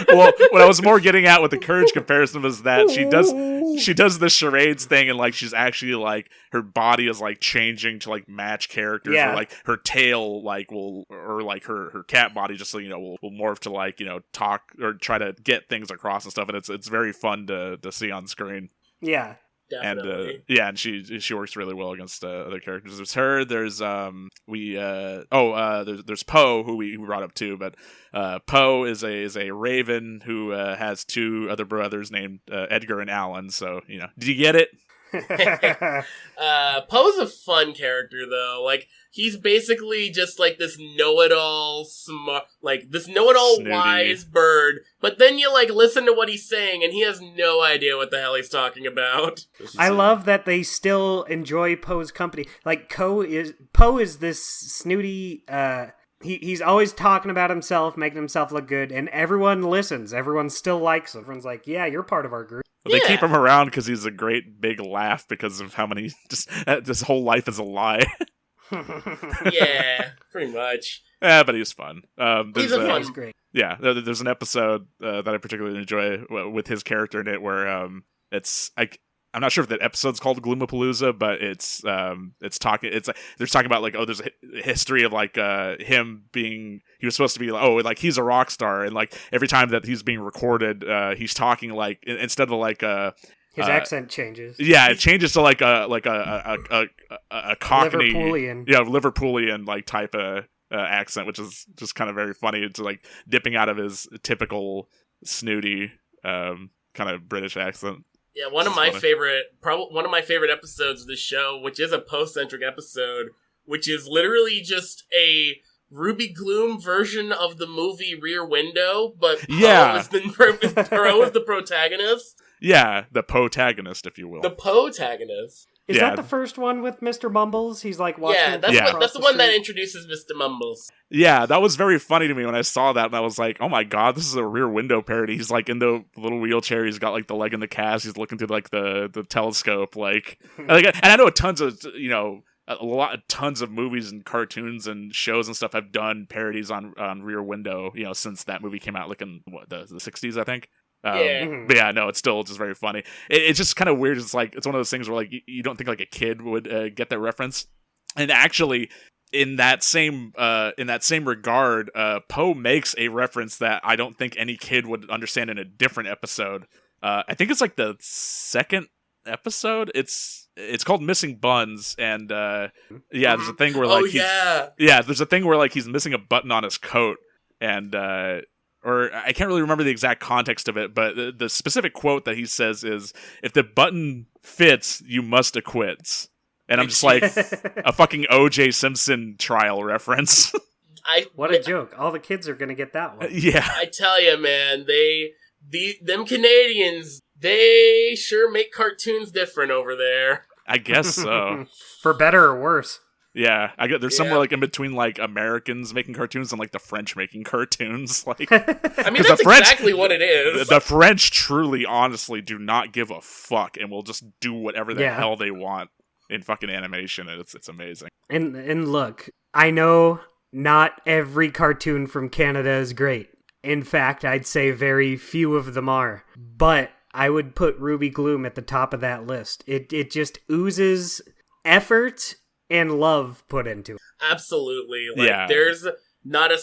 Well, what I was more getting at with the Courage comparison was that she does the charades thing, and like she's actually like her body is like changing to like match characters, or like her tail like will, or like her cat body just will morph to like talk or try to get things across and stuff, and it's very fun to see on screen. Yeah. Definitely. And and she works really well against other characters. There's her. There's there's Poe, who we brought up too, but Poe is a raven who has two other brothers named Edgar and Alan. So did you get it? Poe's a fun character though. Like he's basically just like this know-it-all Snooty. wise bird. But then you like listen to what he's saying, and he has no idea what the hell he's talking about. I love that they still enjoy Poe's company. Like Poe is this snooty. He's always talking about himself, making himself look good, and everyone listens. Everyone still likes him. Everyone's like, "Yeah, you're part of our group." But they keep him around because he's a great big laugh because of how many this whole life is a lie. Yeah, pretty much. Yeah, but he's fun. He's a fun. He's great. Yeah, there's an episode that I particularly enjoy with his character in it where I'm not sure if that episode's called Gloomapalooza, but they're talking about like, there's a history of like him being, he was supposed to be like, he's a rock star, and like every time that he's being recorded, he's talking like, instead of like his accent changes. Yeah, it changes to like a Cockney, Liverpoolian. Yeah, Liverpoolian like type of accent, which is just kind of very funny. It's like dipping out of his typical snooty kind of British accent. Yeah, one of my favorite episodes of this show, which is a Poe-centric episode, which is literally just a Ruby Gloom version of the movie Rear Window, but Poe is the protagonist. Yeah, the Poe-tagonist, if you will. The Poe-tagonist. Is that the first one with Mr. Mumbles? He's like watching. Yeah, that's the one that introduces Mr. Mumbles. Yeah, that was very funny to me when I saw that, and I was like, "Oh my god, this is a Rear Window parody." He's like in the little wheelchair. He's got like the leg in the cast. He's looking through like the telescope, and I know tons of movies and cartoons and shows and stuff have done parodies on Rear Window, since that movie came out, like in the 60s, I think. But yeah, no, it's still just very funny. It's just kind of weird. It's like, it's one of those things where like you don't think like a kid would get that reference. And actually, in that same regard, Poe makes a reference that I don't think any kid would understand in a different episode. I think it's like the second episode. It's called Missing Buns, and there's a thing where like there's a thing where like he's missing a button on his coat, and or I can't really remember the exact context of it, but the specific quote that he says is, "If the button fits, you must acquit." And I'm just like, a fucking O.J. Simpson trial reference. What a joke. All the kids are going to get that one. Yeah. I tell you, man, them Canadians, they sure make cartoons different over there. I guess so. For better or worse. Yeah, there's somewhere like in between like Americans making cartoons and like the French making cartoons. Like, I mean, that's exactly what it is. The French truly, honestly, do not give a fuck and will just do whatever the hell they want in fucking animation. And it's amazing. And look, I know not every cartoon from Canada is great. In fact, I'd say very few of them are. But I would put Ruby Gloom at the top of that list. It just oozes effort and love put into it. Absolutely. There's not a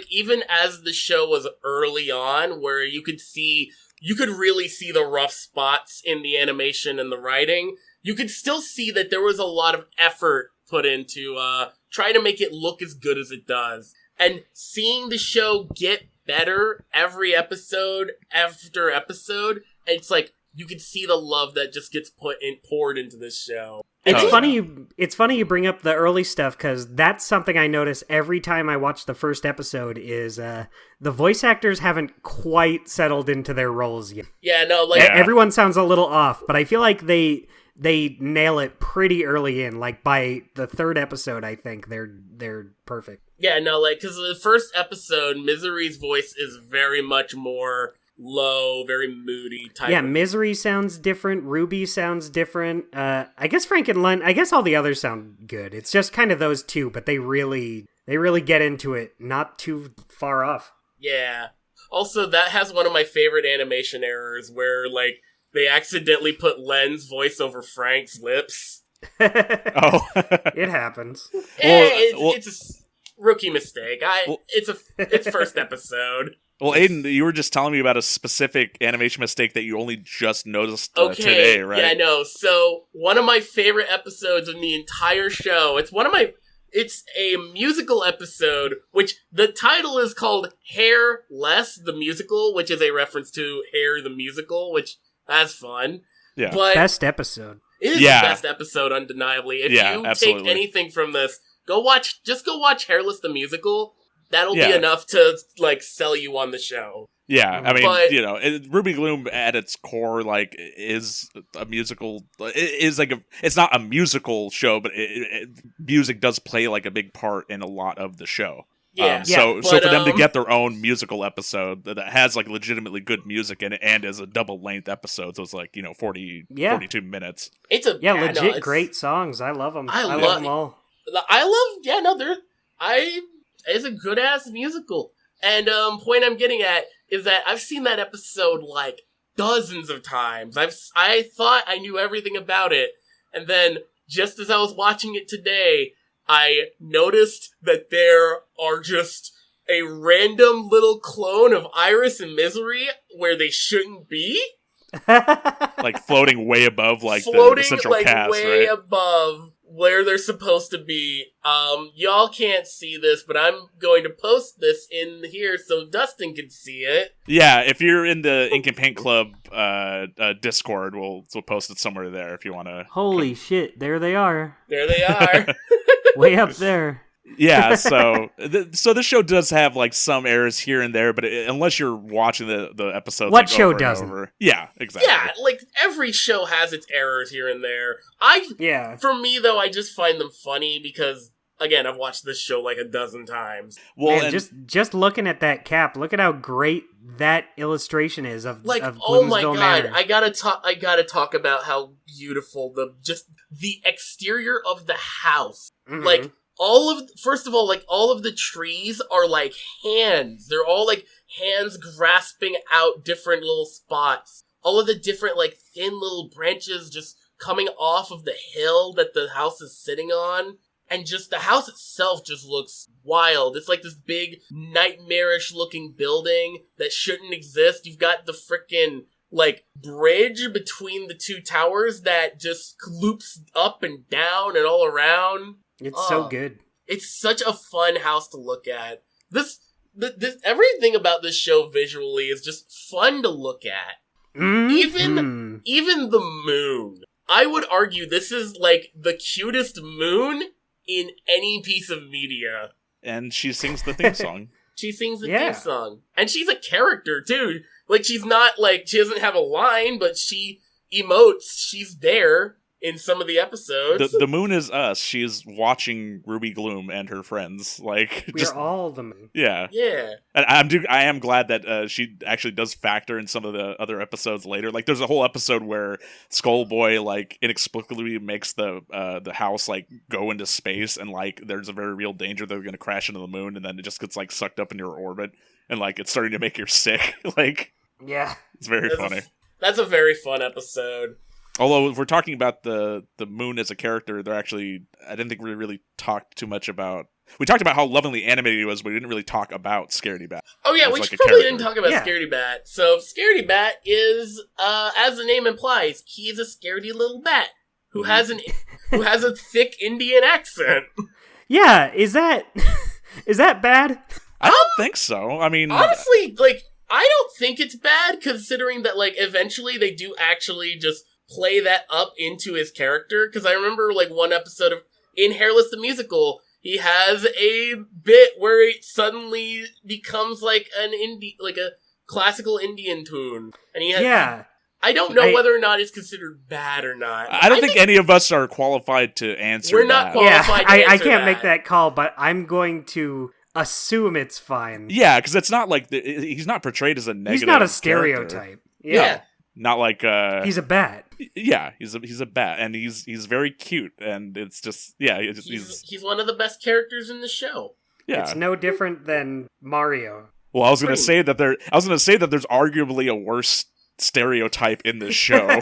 even as the show was early on, where you could really see the rough spots in the animation and the writing, you could still see that there was a lot of effort put into try to make it look as good as it does. And seeing the show get better every episode after episode, it's like you could see the love that just gets poured into this show. It's funny you bring up the early stuff, because that's something I notice every time I watch the first episode is the voice actors haven't quite settled into their roles yet. Yeah, no, everyone sounds a little off, but I feel like they nail it pretty early in. Like by the third episode, I think they're perfect. Yeah, no, because the first episode, Misery's voice is very much more low, very moody type. Yeah, Misery sounds different. Ruby sounds different. I guess Frank and Len. I guess all the others sound good. It's just kind of those two, but they really get into it. Not too far off. Yeah. Also, that has one of my favorite animation errors where like they accidentally put Len's voice over Frank's lips. Oh, it happens. It's a rookie mistake. It's first episode. Well, Aiden, you were just telling me about a specific animation mistake that you only just noticed Okay, today, right? yeah, I know. So, one of my favorite episodes in the entire show, it's a musical episode, which the title is called Hair Less, the Musical, which is a reference to Hair the Musical, which, that's fun. Yeah. But Best episode. it is the best episode, undeniably. If you absolutely. take anything from this, go watch Hairless the Musical. That'll be enough to, like, sell you on the show. Yeah, I mean, Ruby Gloom at its core, like, is a musical. It's not a musical show, but music does play like a big part in a lot of the show. Yeah. So for them to get their own musical episode that has like legitimately good music in it and is a double length episode, so it's like 42 minutes. It's a legit great songs. I love them. I love them all. It's a good ass musical. And point I'm getting at is that I've seen that episode like dozens of times. I thought I knew everything about it, and then just as I was watching it today, I noticed that there are just a random little clone of Iris and Misery where they shouldn't be. Like floating way above the central cast, way right? above where they're supposed to be. Y'all can't see this, but I'm going to post this in here so Dustin can see it. Yeah, if you're in the Ink and Paint Club Discord, we'll post it somewhere there if you want to. Holy shit! There they are. There they are. Way up there. Yeah, so this show does have like some errors here and there, but unless you're watching the episodes, what show over doesn't? Over, yeah, exactly. Yeah, like every show has its errors here and there. For me though, I just find them funny because again, I've watched this show like a dozen times. Well, man, just looking at that cap, look at how great that illustration is of Gloomsville oh my god, Manor. I gotta talk about how beautiful the exterior of the house. Mm-hmm. Like first of all, like all of the trees are like hands. They're all like hands grasping out different little spots. All of the different like thin little branches just coming off of the hill that the house is sitting on. And just the house itself just looks wild. It's like this big nightmarish looking building that shouldn't exist. You've got the frickin' like bridge between the two towers that just loops up and down and all around. It's so good. It's such a fun house to look at. This everything about this show visually is just fun to look at. Mm-hmm. Even the moon. I would argue this is like the cutest moon in any piece of media. And she sings the theme song. She sings the theme song. And she's a character too. Like she's not like she doesn't have a line, but she emotes. She's there in some of the episodes. The moon is us. She's watching Ruby Gloom and her friends. Like we're all the moon. Yeah. Yeah. And I am glad that she actually does factor in some of the other episodes later. Like there's a whole episode where Skullboy like inexplicably makes the house like go into space, and like there's a very real danger they're going to crash into the moon, and then it just gets like sucked up into your orbit, and like it's starting to make you sick. Like yeah, it's very funny. That's a very fun episode. Although, if we're talking about the moon as a character, I didn't think we really talked too much about... We talked about how lovingly animated he was, but we didn't really talk about Scaredy Bat. Oh yeah, we probably didn't talk about Scaredy Bat. So, Scaredy Bat is, as the name implies, he's a scaredy little bat who has a thick Indian accent. Yeah, is that bad? I don't think so. I mean... Honestly, like, I don't think it's bad, considering that, like, eventually they do actually just play that up into his character, because I remember like one episode in Hairless the Musical, he has a bit where it suddenly becomes like a classical Indian tune, and I don't know whether or not it's considered bad or not. I don't think any of us are qualified to answer. We're not qualified. To answer I can't make that call, but I'm going to assume it's fine. Yeah, because it's not like he's not portrayed as a negative. He's not a stereotype. Character. Yeah. Not like he's a bat. Yeah, he's a bat, and he's very cute, and it's just he's one of the best characters in the show. Yeah, it's no different than Mario. Well, I was gonna say that there's arguably a worse stereotype in this show.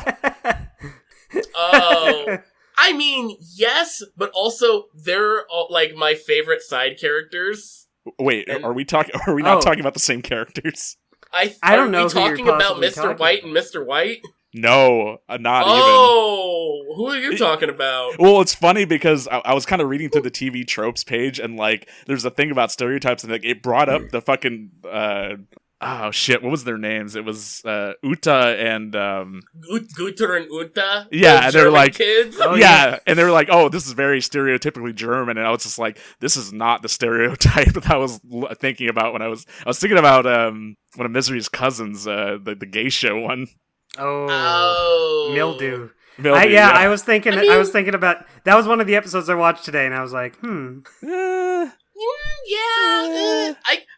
Oh, I mean, yes, but also they're like my favorite side characters. Wait, And- are we not talking about the same characters? I don't know Are we who you're talking about possibly Mr. talking White about. and Mr. White? No, not Oh, who are you talking about? even. Well, it's funny because I was kind of reading through the TV tropes page, and like, there's a thing about stereotypes, and like, it brought up the fucking oh shit, what was their names? It was Uta and Guter and Unta? Yeah, Those they're German like- kids? Oh, yeah, and they were like, "Oh, this is very stereotypically German," and I was just like, "This is not the stereotype that I was thinking about when I was thinking about one of Misery's cousins, the gay show one, Oh. Mildew. Mildew, Yeah, I was thinking. I mean- I was thinking about that was one of the episodes I watched today, and I was like, Eh,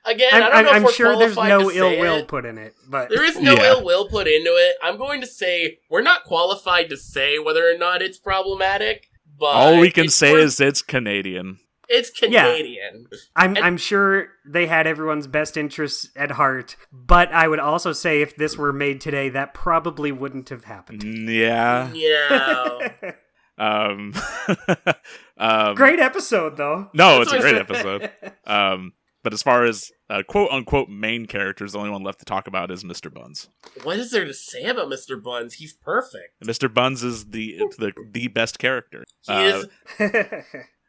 I don't know if I'm we're sure there's qualified no to ill say will it. put in it, but There is no Yeah. ill will put into it. I'm going to say we're not qualified to say whether or not it's problematic, but all we can it's say worth- is it's Canadian." it's Canadian. I'm sure they had everyone's best interests at heart. But I would also say if this were made today, that probably wouldn't have happened. Yeah. Yeah. Great episode, though. No, That's it's a what great I episode. But as far as quote unquote main characters, the only one left to talk about is Mr. Buns. What is there to say about Mr. Buns? He's perfect. Mr. Buns is the best character. He is.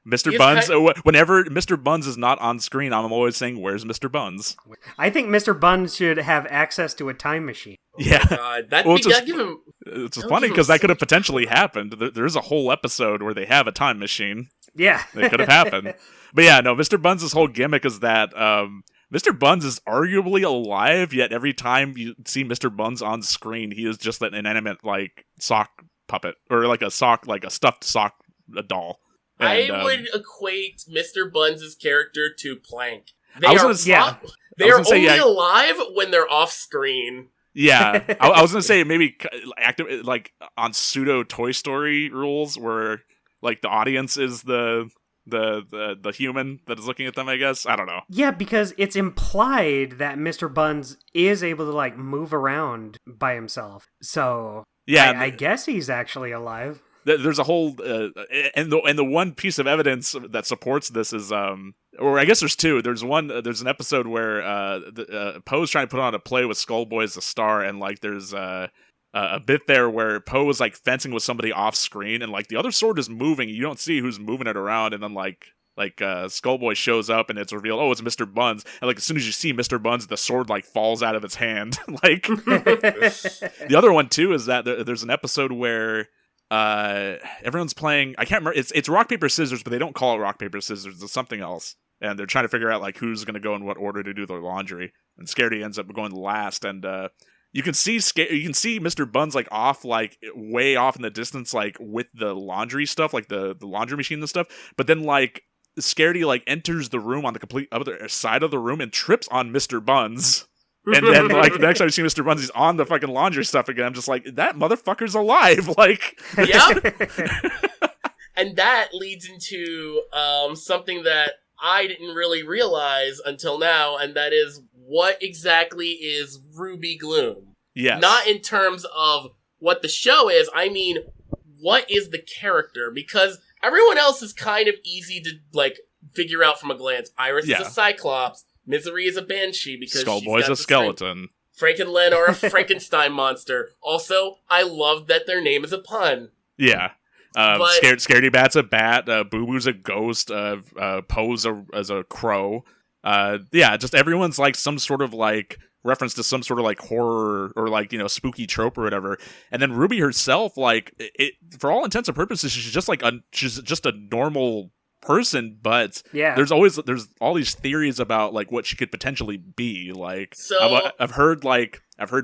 Mr. He's Buns. Whenever Mr. Buns is not on screen, I'm always saying, "Where's Mr. Buns?" I think Mr. Buns should have access to a time machine. Yeah, God, that'd Well, be, it's just- that'd give him. it's That funny was because that even- could have potentially happened. There's a whole episode where they have a time machine. Yeah. That could have happened. But yeah, no. Mr. Buns' whole gimmick is that Mr. Buns is arguably alive, yet every time you see Mr. Buns on screen, he is just an inanimate like sock puppet or like a stuffed sock doll. And, I would equate Mr. Buns' character to Plank. I was gonna say- They're gonna say, only yeah. alive when they're off screen. Yeah, I was gonna say maybe active like on pseudo Toy Story rules where like the audience is the human that is looking at them. I guess I don't know. Yeah, because it's implied that Mr. Buns is able to, like, move around by himself. So, Yeah, I guess he's actually alive. there's a whole and the one piece of evidence that supports this is or I guess there's two. There's an episode where Poe's trying to put on a play with Skullboy as the star, and like there's a bit there where Poe was like fencing with somebody off screen, and like the other sword is moving. You don't see who's moving it around, and then like Skullboy shows up, and it's revealed, oh, it's Mr. Buns, and like as soon as you see Mr. Buns, the sword like falls out of its hand. Like the other one too is that there's an episode where everyone's playing. I can't remember. It's rock paper scissors, but they don't call it rock paper scissors. It's something else, and they're trying to figure out like who's going to go in what order to do their laundry. And Scaredy ends up going last, and you can see Mr. Buns like off, like way off in the distance, like with the laundry stuff, like the laundry machine and stuff. But then like Scaredy like enters the room on the complete other side of the room and trips on Mr. Buns. And then, like, the next time you see Mr. Buns, he's on the fucking laundry stuff again. I'm just like, that motherfucker's alive. Like, Yep. And that leads into something that I didn't really realize until now, and that is what exactly is Ruby Gloom? yes. Not in terms of what the show is, I mean, what is the character? Because everyone else is kind of easy to, like, figure out from a glance. Iris Yeah. is a Cyclops. Misery is a Banshee because Skullboy's a skeleton. Frank and Len are a Frankenstein monster. Also, I love that their name is a pun. Yeah. But- Scaredy Bat's a bat. Boo Boo's a ghost. Poe's as a crow. Yeah, just everyone's like some sort of like reference to some sort of like horror or like, you know, spooky trope or whatever. And then Ruby herself, like, it for all intents and purposes, she's just a normal person, but Yeah. there's all these theories about like what she could potentially be. Like, So- I've heard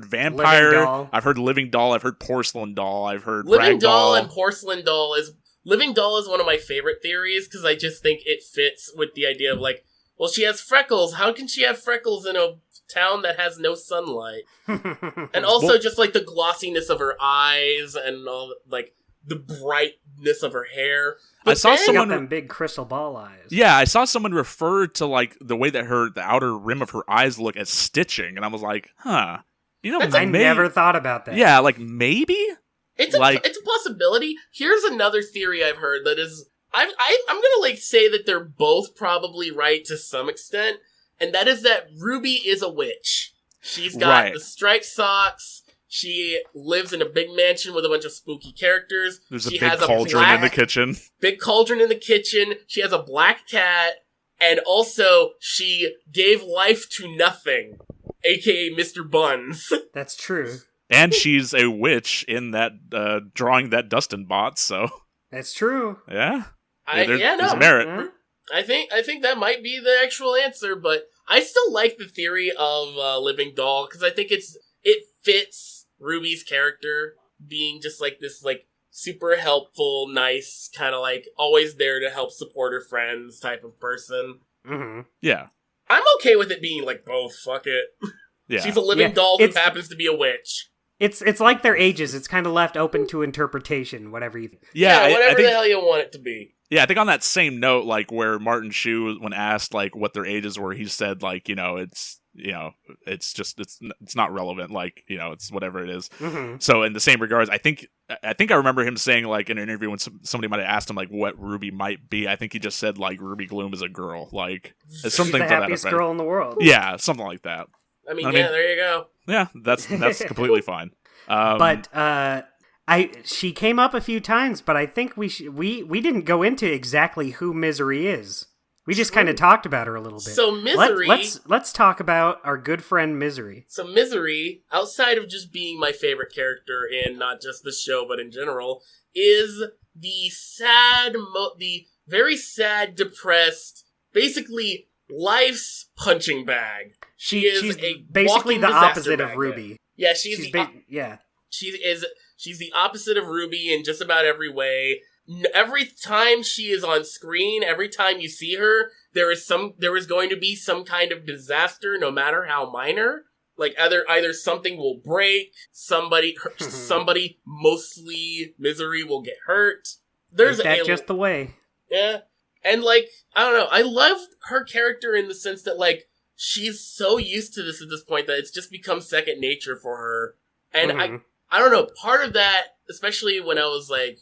vampire, Living doll. I've heard living doll, I've heard porcelain doll, I've heard Living rag doll and porcelain doll is one of my favorite theories because I just think it fits with the idea of like, well, she has freckles. How can she have freckles in a town that has no sunlight? And also Well- just like the glossiness of her eyes and all like the brightness of her hair. I saw then- She got someone. them big crystal ball eyes. Yeah, I saw someone refer to like the way that the outer rim of her eyes look as stitching, and I was like, huh. You know, That's I may- never thought about that. Yeah, like maybe. It's Like- a possibility. Here's another theory I've heard that is I'm gonna say that they're both probably right to some extent, and that is that Ruby is a witch. She's got the striped socks. She lives in a big mansion with a bunch of spooky characters. There's a big cauldron in the kitchen. Big cauldron in the kitchen. She has a black cat, and also she gave life to nothing, aka Mr. Buns. That's true. And she's a witch in that drawing that Dustin bought. So that's true. Yeah. There's merit. Yeah. I think that might be the actual answer, but I still like the theory of Living Doll because I think it fits Ruby's character being just like this like super helpful, nice, kind of like always there to help support her friends type of person. Mm-hmm. Yeah. I'm okay with it being like both. Fuck it. Yeah. She's a living doll who happens to be a witch. It's like their ages. It's kind of left open to interpretation, whatever you think. Yeah, whatever I think, the hell you want it to be. Yeah, I think on that same note, like where Martin Shue, when asked like what their ages were, he said like, it's not relevant, like, it's whatever it is. Mm-hmm. So in the same regards, I think I remember him saying like in an interview when somebody might have asked him like what Ruby might be, I think he just said like Ruby Gloom is a girl, like She's something the to that happiest effect. girl in the world. Yeah, something like that. I mean, there you go. Yeah, that's completely fine. But she came up a few times, but I think we didn't go into exactly who Misery is. We just kind of talked about her a little bit. So Misery, let's talk about our good friend Misery. So Misery, outside of just being my favorite character in not just the show but in general, is the very sad, depressed, basically life's punching bag. She's basically the opposite of Ruby. Yeah, she's the opposite of Ruby in just about every way. Every time she is on screen, every time you see her, there is going to be some kind of disaster, no matter how minor. Like either something will break, somebody, mostly Misery, will get hurt. There's that's just the way. Yeah, and like I don't know, I love her character in the sense that like she's so used to this at this point that it's just become second nature for her, and I don't know, part of that, especially when I was like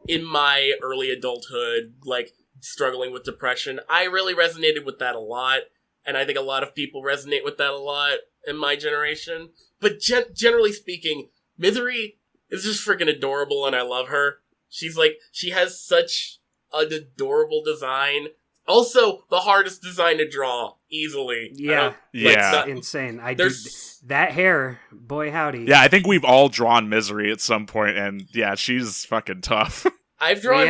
in my early adulthood, like struggling with depression, I really resonated with that a lot, and I think a lot of people resonate with that a lot in my generation. But generally speaking, Misery is just freaking adorable, and I love her. She has such an adorable design. Also, the hardest design to draw, easily. Yeah. Insane. That hair, boy howdy. Yeah, I think we've all drawn Misery at some point, and yeah, she's fucking tough. I've drawn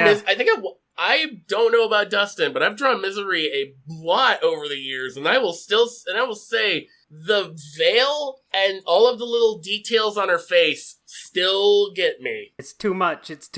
I don't know about Dustin, but I've drawn Misery a lot over the years, and I will say the veil and all of the little details on her face still get me. It's too much. It's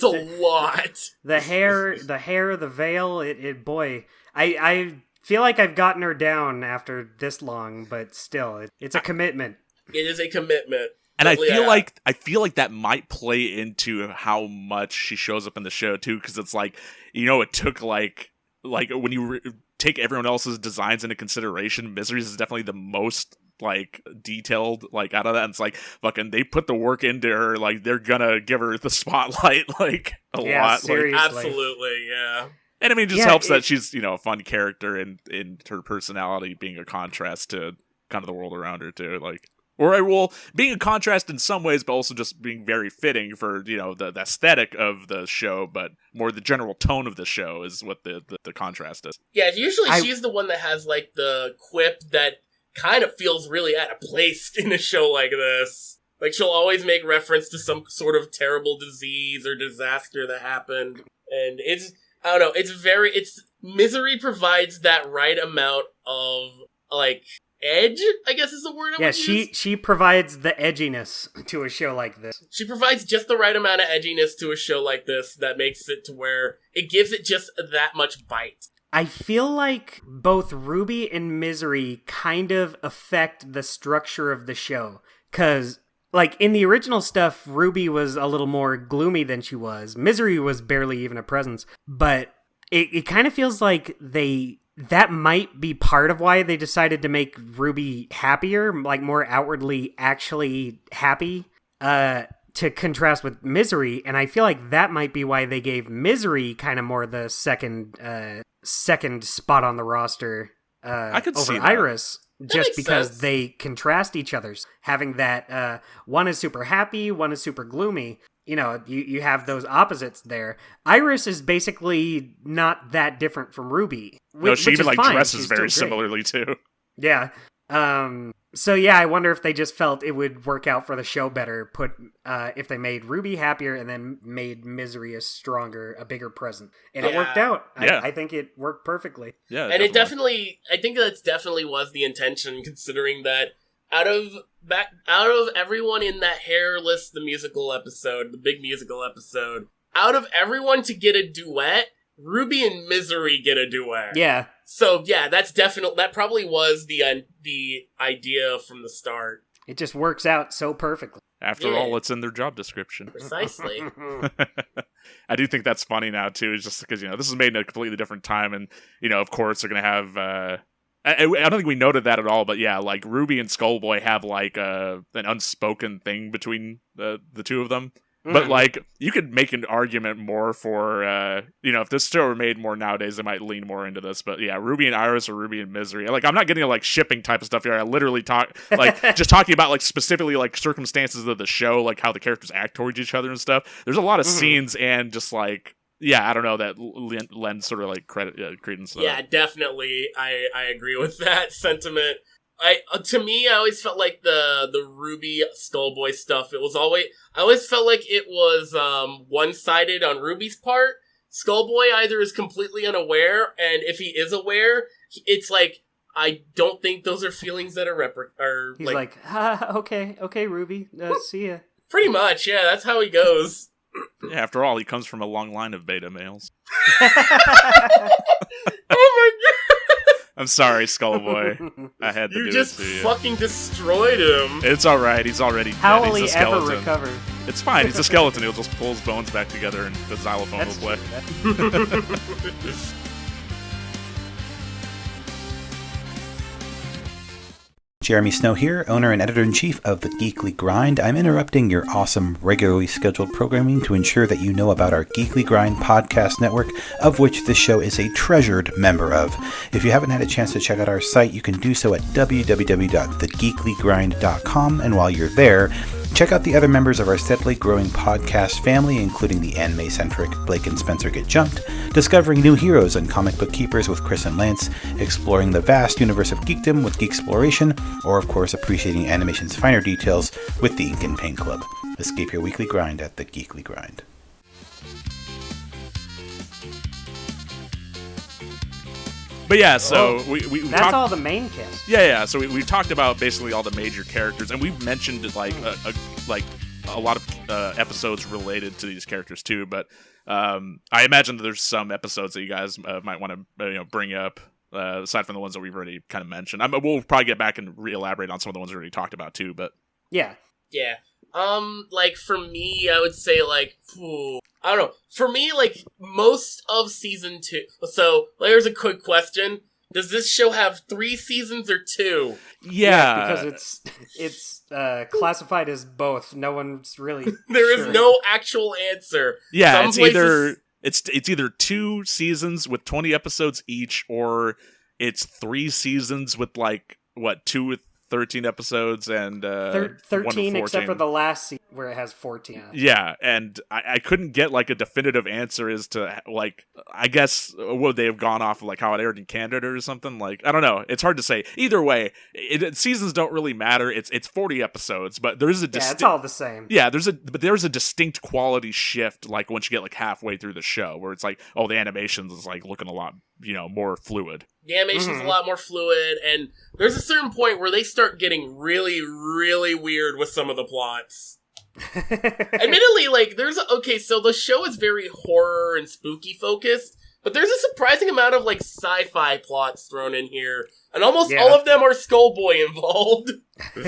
a lot. The hair, the veil, boy. I feel like I've gotten her down after this long, but still, it's a commitment. It is a commitment. And I feel like that might play into how much she shows up in the show too, because it's like, it took like when you take everyone else's designs into consideration, Misery's is definitely the most like detailed like out of that. And it's like fucking they put the work into her, like they're gonna give her the spotlight like a lot. Seriously. Like, absolutely, yeah. And I mean, it just helps that she's a fun character and in her personality being a contrast to kind of the world around her too, like. Or, being a contrast in some ways, but also just being very fitting for, the aesthetic of the show, but more the general tone of the show is what the contrast is. Yeah, usually she's the one that has, like, the quip that kind of feels really out of place in a show like this. Like, she'll always make reference to some sort of terrible disease or disaster that happened. And I don't know, Misery provides that right amount of, like, edge, I guess is the word I would use. She provides the edginess to a show like this. She provides just the right amount of edginess to a show like this that makes it to where it gives it just that much bite. I feel like both Ruby and Misery kind of affect the structure of the show. Because, like, in the original stuff, Ruby was a little more gloomy than she was. Misery was barely even a presence. But it kind of feels like that might be part of why they decided to make Ruby happier, like more outwardly actually happy. to contrast with Misery, and I feel like that might be why they gave Misery kind of more the second spot on the roster I could over see that. Iris, just makes because sense. they contrast each other's. Having that one is super happy, one is super gloomy. You know, you have those opposites there. Iris is basically not that different from Ruby. No, she which even is like fine. dresses She's very still great. similarly too. Yeah. So yeah, I wonder if they just felt it would work out for the show better. If they made Ruby happier and then made Misery a bigger present, and it worked out. Yeah. I think it worked perfectly. Yeah, And it definitely, I think that's definitely was the intention, considering that out of everyone in that Hairless, the musical episode, the big musical episode, out of everyone to get a duet, Ruby and Misery get a duet. Yeah. So yeah, that probably was the idea from the start. It just works out so perfectly. After Yeah. all, it's in their job description. Precisely. I do think that's funny now too, is just because this is made in a completely different time, and of course they're gonna have. I don't think we noted that at all, but yeah, like Ruby and Skullboy have like an unspoken thing between the two of them. But like you could make an argument more for if this show were made more nowadays, they might lean more into this. But yeah, Ruby and Iris or Ruby and Misery. Like I'm not getting like shipping type of stuff here. I literally talk like just talking about like specifically like circumstances of the show, like how the characters act towards each other and stuff. There's a lot of scenes and just like I don't know, that lends sort of like credence. To Yeah, that. definitely. I agree with that sentiment. To me, I always felt like the Ruby Skullboy stuff. I always felt like it was one-sided on Ruby's part. Skullboy either is completely unaware, and if he is aware, it's like I don't think those are feelings that are He's like, okay, Ruby, see ya. pretty much, yeah. That's how he goes. Yeah, after all, he comes from a long line of beta males. Oh my I'm sorry, Skullboy. I had god! to You do just it to you. fucking destroyed him. It's alright, he's already How dead. will He's he a ever skeleton. recover? It's fine, he's a skeleton. He'll just pull his bones back together and the xylophone That's will true. play. Jeremy Snow here, owner and editor-in-chief of The Geekly Grind. I'm interrupting your awesome, regularly scheduled programming to ensure that you know about our Geekly Grind podcast network, of which this show is a treasured member of. If you haven't had a chance to check out our site, you can do so at www.thegeeklygrind.com, and while you're there, check out the other members of our steadily growing podcast family, including the anime-centric Blake and Spencer Get Jumped, discovering new heroes and comic book keepers with Chris and Lance, exploring the vast universe of geekdom with Geeksploration, or of course appreciating animation's finer details with the Ink and Paint Club. Escape your weekly grind at the Geekly Grind. But yeah, so we That's talked, all the main cast. Yeah. So we've talked about basically all the major characters, and we've mentioned like a lot of episodes related to these characters too. But I imagine that there's some episodes that you guys might want to bring up aside from the ones that we've already kind of mentioned. We'll probably get back and re-elaborate on some of the ones we already talked about too. But Yeah. Yeah. Like for me, I would say like, I don't know. For me, like most of season 2. So there's a quick question: does this show have 3 seasons or 2? yeah, because it's classified as both. No one's really. There is sure. no actual answer. yeah, Some it's places- either it's either 2 seasons with 20 episodes each, or it's 3 seasons with like 2 with 13 episodes and 1 with 13, except for 14. the last season where it has 14. Yeah, and I couldn't get like a definitive answer as to like, I guess would they have gone off of like how it aired in Canada or something? Like, I don't know. It's hard to say. Either way, seasons don't really matter. It's 40 episodes, but there is a Yeah, it's all the same. yeah, there's a distinct quality shift like once you get like halfway through the show where it's like, oh, the animations is like looking a lot more fluid. The animation's a lot more fluid, and there's a certain point where they start getting really, really weird with some of the plots. Admittedly, like, so the show is very horror and spooky focused, but there's a surprising amount of, like, sci-fi plots thrown in here, and almost all of them are Skullboy involved.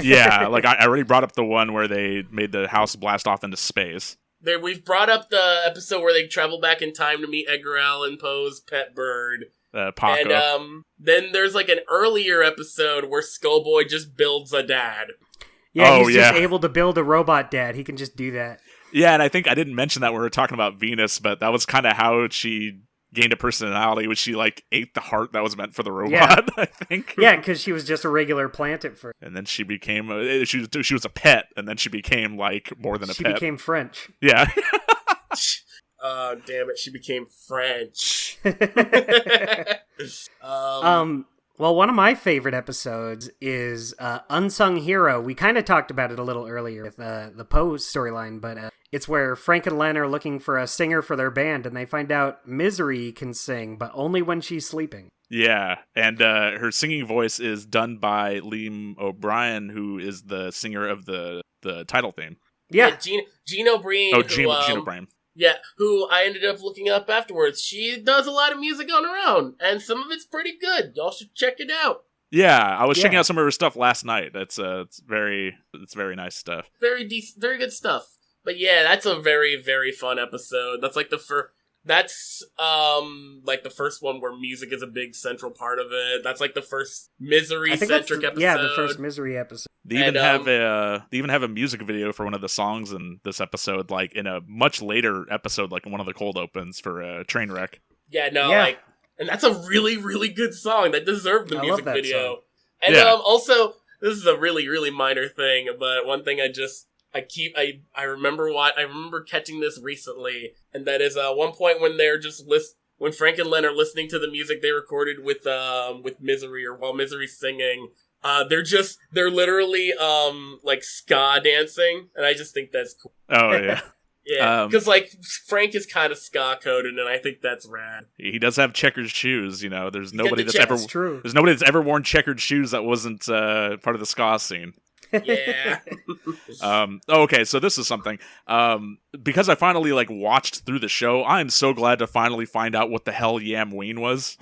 Yeah, like I already brought up the one where they made the house blast off into space. We've brought up the episode where they travel back in time to meet Edgar Allan Poe's pet bird. Paco. And then there's, like, an earlier episode where Skullboy just builds a dad. Yeah, Oh, he's yeah. just able to build a robot dad. He can just do that. Yeah, and I think I didn't mention that when we were talking about Venus, but that was kind of how she gained a personality, when she like ate the heart that was meant for the robot. I think. Yeah, because she was just a regular plant at first. And then she became she was a pet, and then she became like more than a She pet. became French. Yeah. Damn it, she became French. Well, one of my favorite episodes is Unsung Hero. We kind of talked about it a little earlier with the Poe storyline, but it's where Frank and Len are looking for a singer for their band, and they find out Misery can sing, but only when she's sleeping. Yeah, and her singing voice is done by Liam O'Brien, who is the singer of the title theme. Yeah. Gene O'Brien. Oh, Gene O'Brien. Yeah, who I ended up looking up afterwards. She does a lot of music on her own, and some of it's pretty good. Y'all should check it out. Yeah, I was checking out some of her stuff last night. It's very nice stuff. Very decent, very good stuff. But yeah, that's a very, very fun episode. That's like the first. That's like the first one where music is a big central part of it. That's like the first Misery-centric episode. Yeah, the first Misery episode. They even have a music video for one of the songs in this episode, like in a much later episode, like in one of the cold opens for Trainwreck. Yeah, like, and that's a really, really good song that deserved the music video. Song. And also, this is a really, really minor thing, but one thing I remember catching this recently, and that is one point when they're just when Frank and Len are listening to the music they recorded with Misery, or while Misery's singing, they're literally like ska dancing, and I just think that's cool. Oh yeah. Yeah, because like Frank is kind of ska coded, and I think that's rad. He does have checkered shoes, you know. There's nobody that's ever worn checkered shoes that wasn't part of the ska scene. Yeah. Okay, so this is something. Because I finally like watched through the show, I'm so glad to finally find out what the hell Yamween was.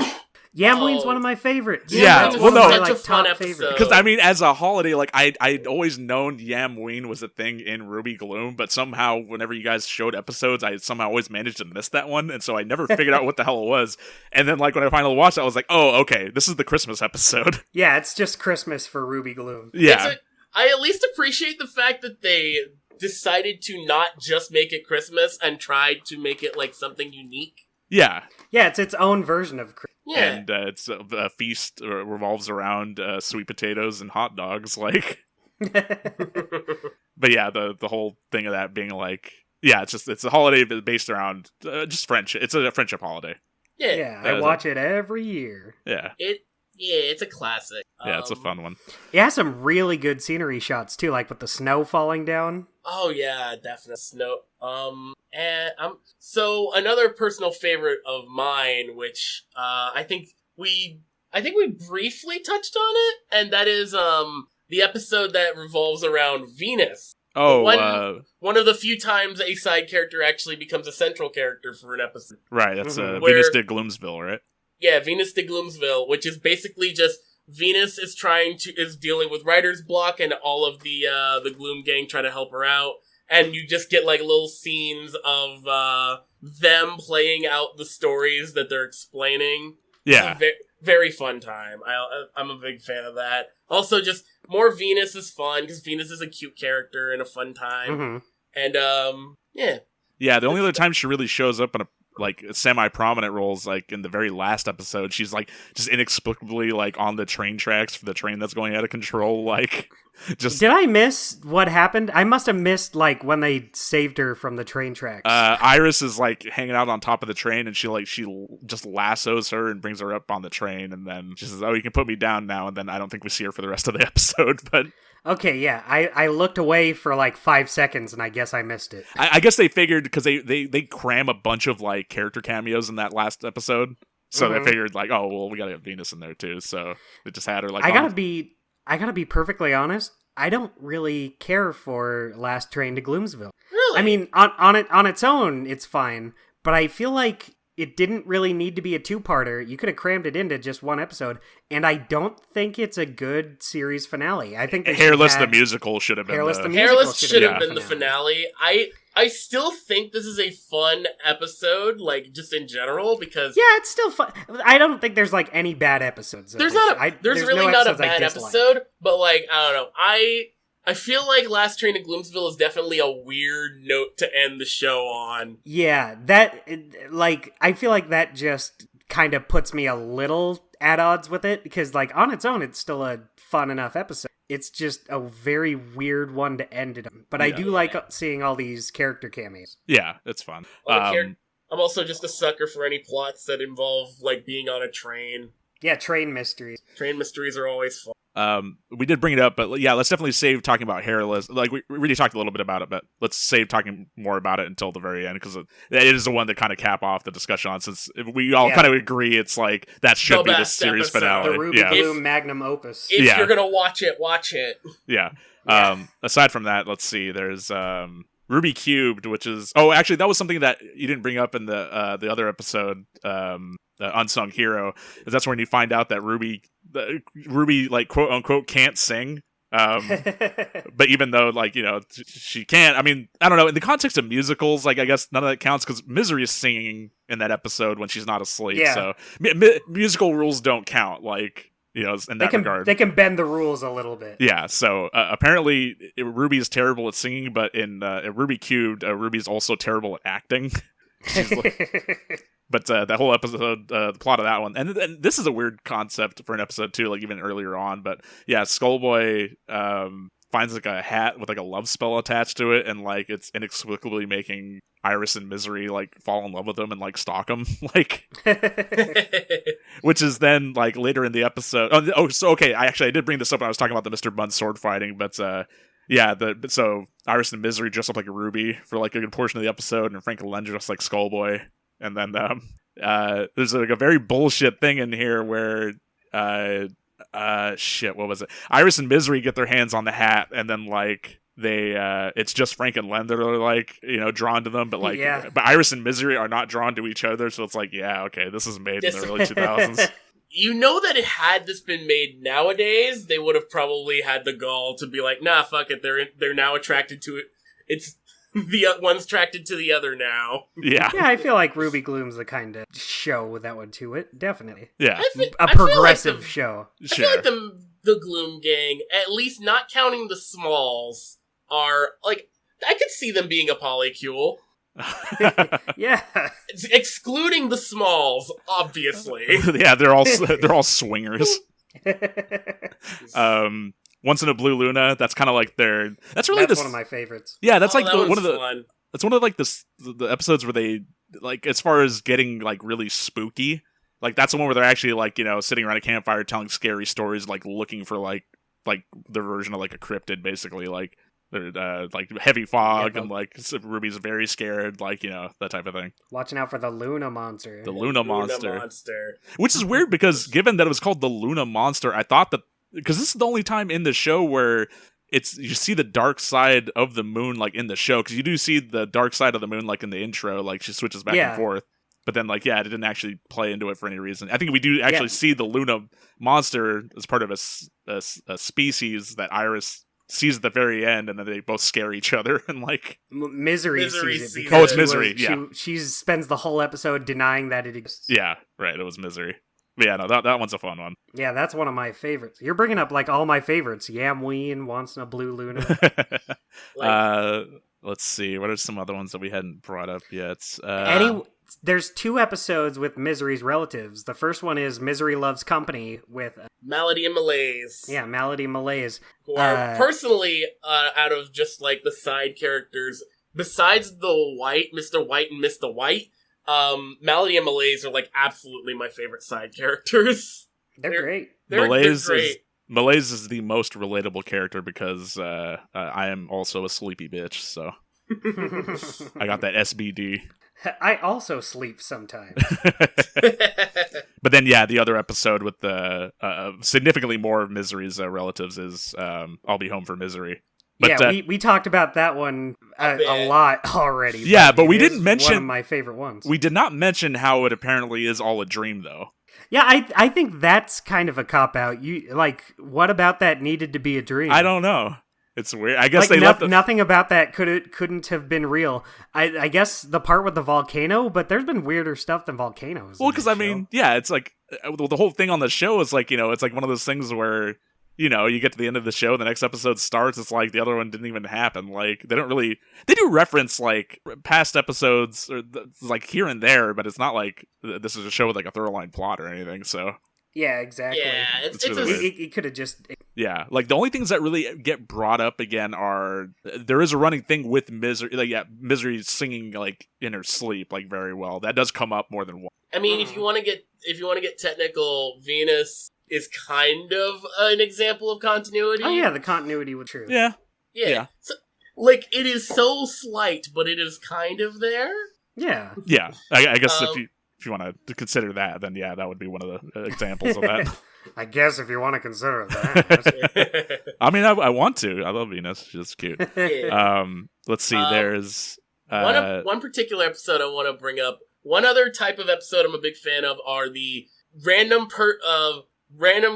Yamween's one of my favorites. Yeah, well, no, such a fun episode. Because I mean, as a holiday, like I'd always known Yamween was a thing in Ruby Gloom, but somehow whenever you guys showed episodes, I somehow always managed to miss that one, and so I never figured out what the hell it was. And then, like when I finally watched it, I was like, oh, okay, this is the Christmas episode. Yeah, it's just Christmas for Ruby Gloom. Yeah, I at least appreciate the fact that they decided to not just make it Christmas and tried to make it like something unique. Yeah. Yeah, it's its own version of Christmas. Yeah. And it's a feast revolves around sweet potatoes and hot dogs, like. But yeah, the whole thing of that being like, yeah, it's a holiday based around just friendship. It's a friendship holiday. Yeah, I watch it every year. Yeah. It's a classic. Yeah, it's a fun one. It has some really good scenery shots too, like with the snow falling down. Oh yeah, definitely snow. So another personal favorite of mine, which I think we briefly touched on it, and that is the episode that revolves around Venus. Oh, one of the few times a side character actually becomes a central character for an episode. Right, that's Venus de Gloomsville, right? Yeah, Venus de Gloomsville, which is basically just Venus is dealing with writer's block, and all of the Gloom gang try to help her out, and you just get like little scenes of them playing out the stories that they're explaining. Yeah, very fun time. I'm a big fan of that. Also, just more Venus is fun because Venus is a cute character and a fun time. And yeah. The only other time she really shows up in a like semi-prominent roles, like in the very last episode, she's like just inexplicably like on the train tracks for the train that's going out of control. Like, just did I miss what happened? I must have missed like when they saved her from the train tracks. Iris is like hanging out on top of the train, and she just lassos her and brings her up on the train, and then she says, "Oh, you can put me down now." And then I don't think we see her for the rest of the episode, but. Okay, yeah, I looked away for like 5 seconds, and I guess I missed it. I guess they figured, because they cram a bunch of like character cameos in that last episode, so they figured like, oh well, we gotta get Venus in there too, so they just had her like. I gotta be perfectly honest. I don't really care for Last Train to Gloomsville. Really? I mean, on its own, it's fine, but I feel like it didn't really need to be a two-parter. You could have crammed it into just one episode, and I don't think it's a good series finale. I think Hairless the musical should have been Hairless should have been the finale. I still think this is a fun episode, like just in general, because it's still fun. I don't think there's like any bad episodes. There's really not a bad episode, but like I don't know. I feel like Last Train to Gloomsville is definitely a weird note to end the show on. Yeah, I feel like that just kind of puts me a little at odds with it, because, like, on its own, it's still a fun enough episode. It's just a very weird one to end it on. But I do like seeing all these character cameos. Yeah, it's fun. I'm also just a sucker for any plots that involve, like, being on a train. Yeah, train mysteries. Train mysteries are always fun. We did bring it up, but yeah, let's definitely save talking about Hairless. Like, we really talked a little bit about it, but let's save talking more about it until the very end, because it is the one that kind of cap off the discussion on, since we all kind of agree it's like, that should be the series finale. The Ruby Gloom magnum opus. If you're gonna watch it, watch it. Yeah. Aside from that, let's see, there's Ruby Cubed, which is... Oh, actually, that was something that you didn't bring up in the other episode, the Unsung Hero, is that's when you find out that Ruby, like, quote unquote, can't sing. But even though, like, you know, she can't, I mean, I don't know, in the context of musicals, like, I guess none of that counts, because Misery is singing in that episode when she's not asleep. Yeah. So musical rules don't count, like, you know, in that regard. They can bend the rules a little bit. Yeah, so apparently Ruby is terrible at singing, but in Ruby Cubed, Ruby's also terrible at acting. But that whole episode, the plot of that one, and this is a weird concept for an episode too, like even earlier on. But yeah, Skullboy finds like a hat with like a love spell attached to it, and like it's inexplicably making Iris and Misery like fall in love with him and like stalk him, like, which is then like later in the episode. I did bring this up when I was talking about the Mr. Buns sword fighting, but so Iris and Misery dress up like a Ruby for like a good portion of the episode, and Frank and Len dress like Skullboy. And then there's like a very bullshit thing in here where what was it? Iris and Misery get their hands on the hat, and then like they it's just Frank and Len that are like, you know, drawn to them, but like but Iris and Misery are not drawn to each other, so it's like, yeah, okay, this is made in the early 2000s. You know that had this been made nowadays, they would have probably had the gall to be like, nah, fuck it, they're now attracted to it. It's the one's attracted to the other now. Yeah. Yeah, I feel like Ruby Gloom's the kind of show that would to it. Definitely. Yeah. A progressive show. I feel like the Gloom gang, at least not counting the Smalls, are, like, I could see them being a polycule. Yeah. Excluding the Smalls, obviously. Yeah, they're all swingers. Once in a Blue Luna, that's kind of like that's one of my favorites. Yeah, that's like one of the episodes where they, like, as far as getting like really spooky, like that's the one where they're actually like, you know, sitting around a campfire telling scary stories, like looking for like the version of like a cryptid, basically, like heavy fog, and like Ruby's very scared, like, you know, that type of thing. Watching out for the Luna monster. The Luna monster. Which is weird, because given that it was called the Luna monster, I thought that, because this is the only time in the show where you see the dark side of the moon, like, in the show, because you do see the dark side of the moon, like, in the intro, like, she switches back and forth. But then, like, it didn't actually play into it for any reason. I think we do actually see the Luna monster as part of a species that Iris sees at the very end, and then they both scare each other, and, like... Misery sees it. It's Misery, She spends the whole episode denying that it exists. Yeah, right, it was Misery. But yeah, no, that one's a fun one. Yeah, that's one of my favorites. You're bringing up, like, all my favorites. Yamween, Once in a Blue Luna. Let's see. What are some other ones that we hadn't brought up yet? There's 2 episodes with Misery's relatives. The first one is Misery Loves Company with... Malady and Malaise. Yeah, Malady and Malaise. Who are personally, out of just, like, the side characters, besides the White, Mr. White and Mr. White... Malady and Malaise are, like, absolutely my favorite side characters. They're great. Malaise is the most relatable character, because I am also a sleepy bitch, so I got that SBD. I also sleep sometimes. But then, yeah, the other episode with the significantly more of Misery's relatives is I'll Be Home for Misery. But, we talked about that one a lot already. Yeah, but we didn't mention... one of my favorite ones. We did not mention how it apparently is all a dream, though. Yeah, I think that's kind of a cop-out. What about that needed to be a dream? I don't know. It's weird. I guess nothing about that couldn't have been real. I guess the part with the volcano, but there's been weirder stuff than volcanoes. Well, because, I mean, yeah, it's like... the whole thing on the show is like, you know, it's like one of those things where... you know, you get to the end of the show, the next episode starts, it's like the other one didn't even happen. Like, they do reference, like, past episodes, or like, here and there, but it's not like this is a show with, like, a thorough-line plot or anything, so. Yeah, exactly. Yeah, it's really He could have just... Yeah, like, the only things that really get brought up again are, there is a running thing with Misery, like, Misery singing, like, in her sleep, like, very well. That does come up more than once. I mean, if you want to get technical, Venus is kind of an example of continuity. Oh yeah, the continuity was true. Yeah. So, like, it is so slight, but it is kind of there. Yeah. Yeah, I guess if you want to consider that, then yeah, that would be one of the examples of that. I guess if you want to consider that. I mean, I want to. I love Venus. She's cute. Yeah. Let's see. There's one particular episode I want to bring up. One other type of episode I'm a big fan of are the random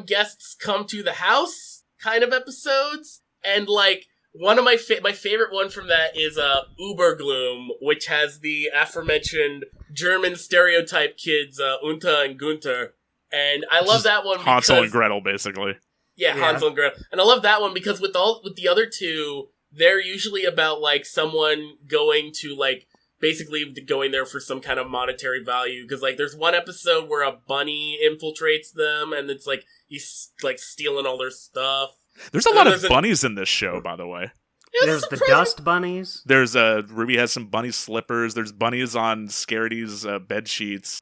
guests come to the house kind of episodes. And like one of my favorite one from that is Uber Gloom, which has the aforementioned German stereotype kids Unta and Gunther. And I love that one because Hansel and Gretel, basically. Yeah, Hansel and Gretel. And I love that one because with the other two, they're usually about like someone going to like basically going there for some kind of monetary value. Because like there's one episode where a bunny infiltrates them and it's like he's like stealing all their stuff. There's a lot of bunnies in this show, by the way. There's the dust bunnies. There's Ruby has some bunny slippers. There's bunnies on Scaredy's bed sheets.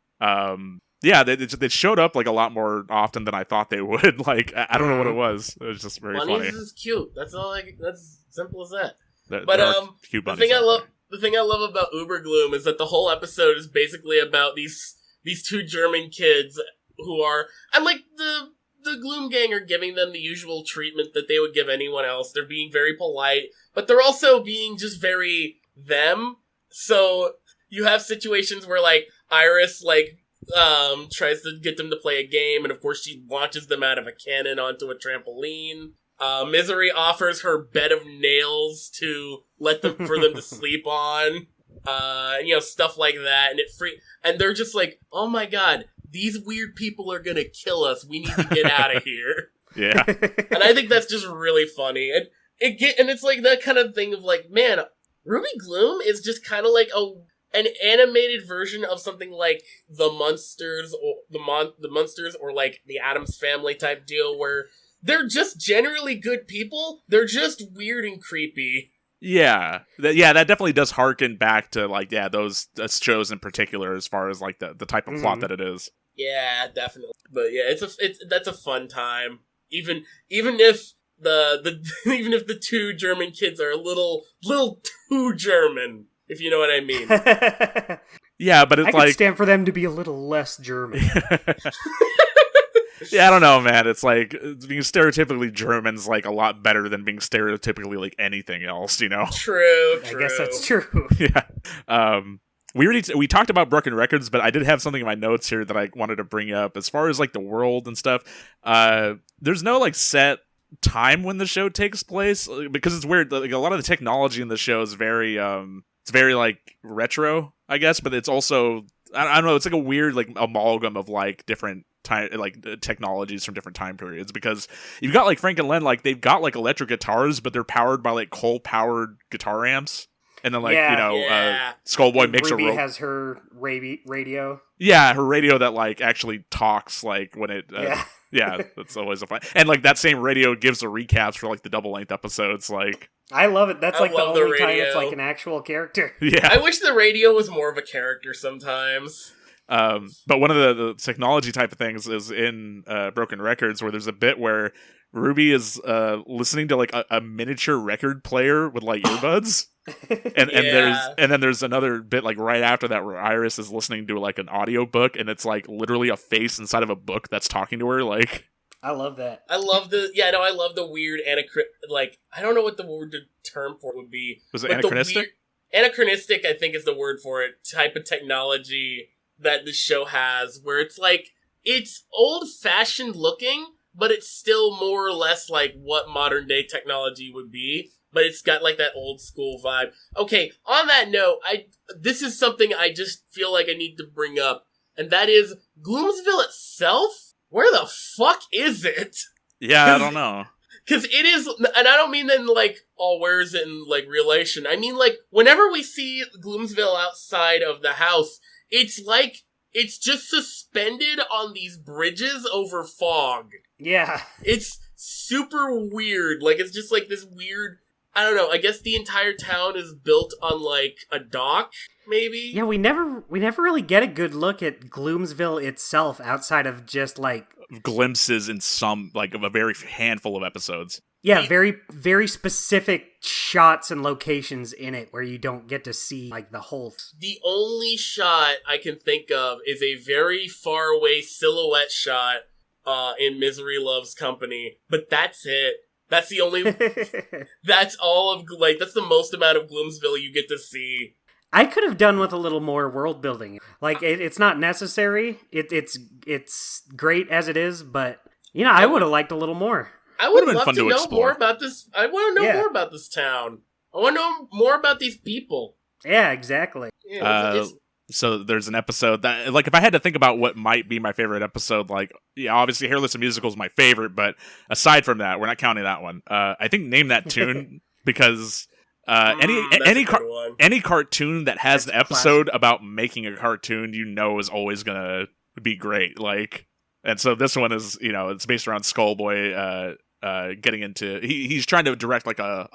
Yeah, they showed up like a lot more often than I thought they would. Like I don't know what it was. It was just very funny. Bunnies is cute. That's all. That's simple as that. There are cute bunnies. The thing I love about Uber Gloom is that the whole episode is basically about these two German kids who are, and like the Gloom gang are giving them the usual treatment that they would give anyone else. They're being very polite, but they're also being just very them. So you have situations where like Iris like tries to get them to play a game, and of course she launches them out of a cannon onto a trampoline. Misery offers her bed of nails to for them to sleep on. Stuff like that, and they're just like, oh my god, these weird people are gonna kill us. We need to get out of here. Yeah. And I think that's just really funny. And it's like that kind of thing of like, man, Ruby Gloom is just kind of like an animated version of something like the Munsters or the Munsters or like the Addams Family type deal where they're just generally good people. They're just weird and creepy. Yeah. That definitely does harken back to like, yeah, those shows in particular as far as like the type of plot that it is. Yeah, definitely. But yeah, that's a fun time. Even if even if the two German kids are a little too German, if you know what I mean. Yeah, but it's I could stand for them to be a little less German. Yeah, I don't know, man. It's like being stereotypically German's like a lot better than being stereotypically like anything else, you know? True. I guess that's true. Yeah. We talked about broken records, but I did have something in my notes here that I wanted to bring up. As far as like the world and stuff, there's no like set time when the show takes place because it's weird. Like a lot of the technology in the show is very like retro, I guess, but it's also I don't know. It's like a weird like amalgam of like different time like technologies from different time periods because you've got like Frank and Len, like they've got like electric guitars, but they're powered by like coal powered guitar amps. And then, like, Skullboy makes Ruby has her radio. Yeah, her radio that, like, actually talks, like, when it... yeah, that's always a fun... And, like, that same radio gives the recaps for, like, the double-length episodes, like... I love it. That's, like, the only time it's, like, an actual character. Yeah. I wish the radio was more of a character sometimes. But one of the technology type of things is in Broken Records, where there's a bit where Ruby is listening to, like, a miniature record player with, like, earbuds. And then there's another bit like right after that where Iris is listening to like an audio book and it's like literally a face inside of a book that's talking to her. Like I love that. I love the weird like I don't know what the term for it would be. Was it anachronistic? Anachronistic, I think, is the word for it. Type of technology that the show has, where it's like it's old fashioned looking, but it's still more or less like what modern day technology would be. But it's got like that old school vibe. Okay, on that note, this is something I just feel like I need to bring up, and that is Gloomsville itself. Where the fuck is it? Yeah, I don't know. Because it is, and I don't mean in, like, oh, where is it in, like, relation? I mean, like, whenever we see Gloomsville outside of the house, it's like, it's just suspended on these bridges over fog. Yeah. It's super weird. Like, it's just like this weird, I don't know, I guess the entire town is built on, like, a dock, maybe? Yeah, we never really get a good look at Gloomsville itself outside of just, like... glimpses in some, like, of a very handful of episodes. Yeah, very, very specific shots and locations in it where you don't get to see, like, the whole... The only shot I can think of is a very far away silhouette shot in Misery Loves Company, but that's it. That's the only... that's all of, like, that's the most amount of Gloomsville you get to see. I could have done with a little more world building. Like, it's not necessary. It's great as it is, but, you know, I would have liked a little more. I would love fun to to know explore. more about this. I want to know more about this town. I want to know more about these people. Yeah, exactly. Yeah, So there's an episode that, like, if I had to think about what might be my favorite episode, like, yeah, obviously Hairless and Musical is my favorite, but aside from that, we're not counting that one. I think Name That Tune, because any cartoon that has an episode about making a cartoon, you know, is always gonna be great. Like, and so this one is, you know, it's based around Skullboy getting into he's trying to direct like a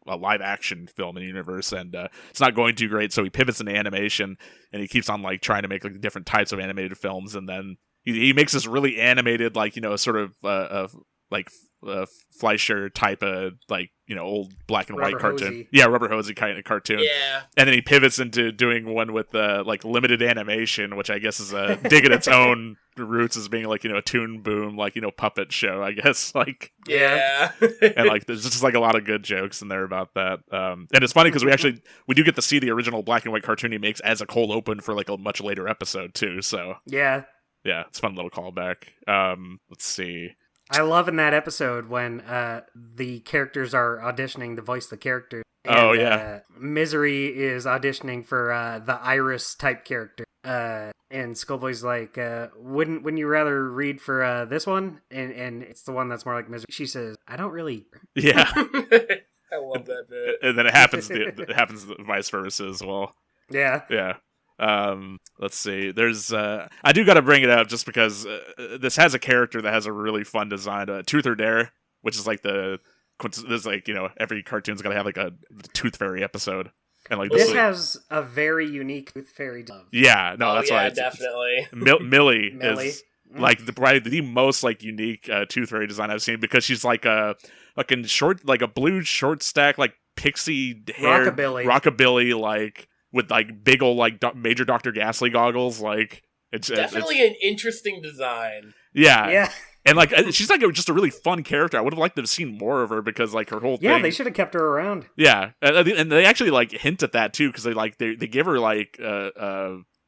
live action film in the universe, and it's not going too great, so he pivots into animation, and he keeps on like trying to make like different types of animated films, and then he makes this really animated, like, you know, sort of like Fleischer type of, like, you know, old black and white cartoon. Hosey. Yeah, Rubber Hosey kind of cartoon. Yeah. And then he pivots into doing one with like limited animation, which I guess is a dig at its own roots as being like, you know, a Toon Boom, like, you know, puppet show, I guess. Like, yeah. and like there's just like a lot of good jokes in there about that. And it's funny because we do get to see the original black and white cartoon he makes as a cold open for like a much later episode too. So Yeah. yeah, it's a fun little callback. Let's see. I love in that episode when the characters are auditioning to voice the characters. And, Oh, yeah. Misery is auditioning for the Iris type character. And Skullboy's like, wouldn't you rather read for this one? And it's the one that's more like Misery. She says, I don't really... Yeah. I love that bit. And then it happens vice versa as well. Yeah. Yeah. Let's see. There's I do got to bring it up just because this has a character that has a really fun design. Truth or Dare, which is like there's like, you know, every cartoon's got to have like a Tooth Fairy episode, and like This has a very unique Tooth Fairy dove. Yeah, no, that's why definitely. Millie Millie. is like probably the most like unique Tooth Fairy design I've seen, because she's like a fucking short, like a blue short stack, like pixie hair rockabilly, like with like big old like Major Dr. Ghastly goggles. Like it's definitely an interesting design. Yeah. And like she's like just a really fun character. I would have liked to have seen more of her, because like her whole thing. Yeah, they should have kept her around. Yeah, and they actually like hint at that too, because they give her like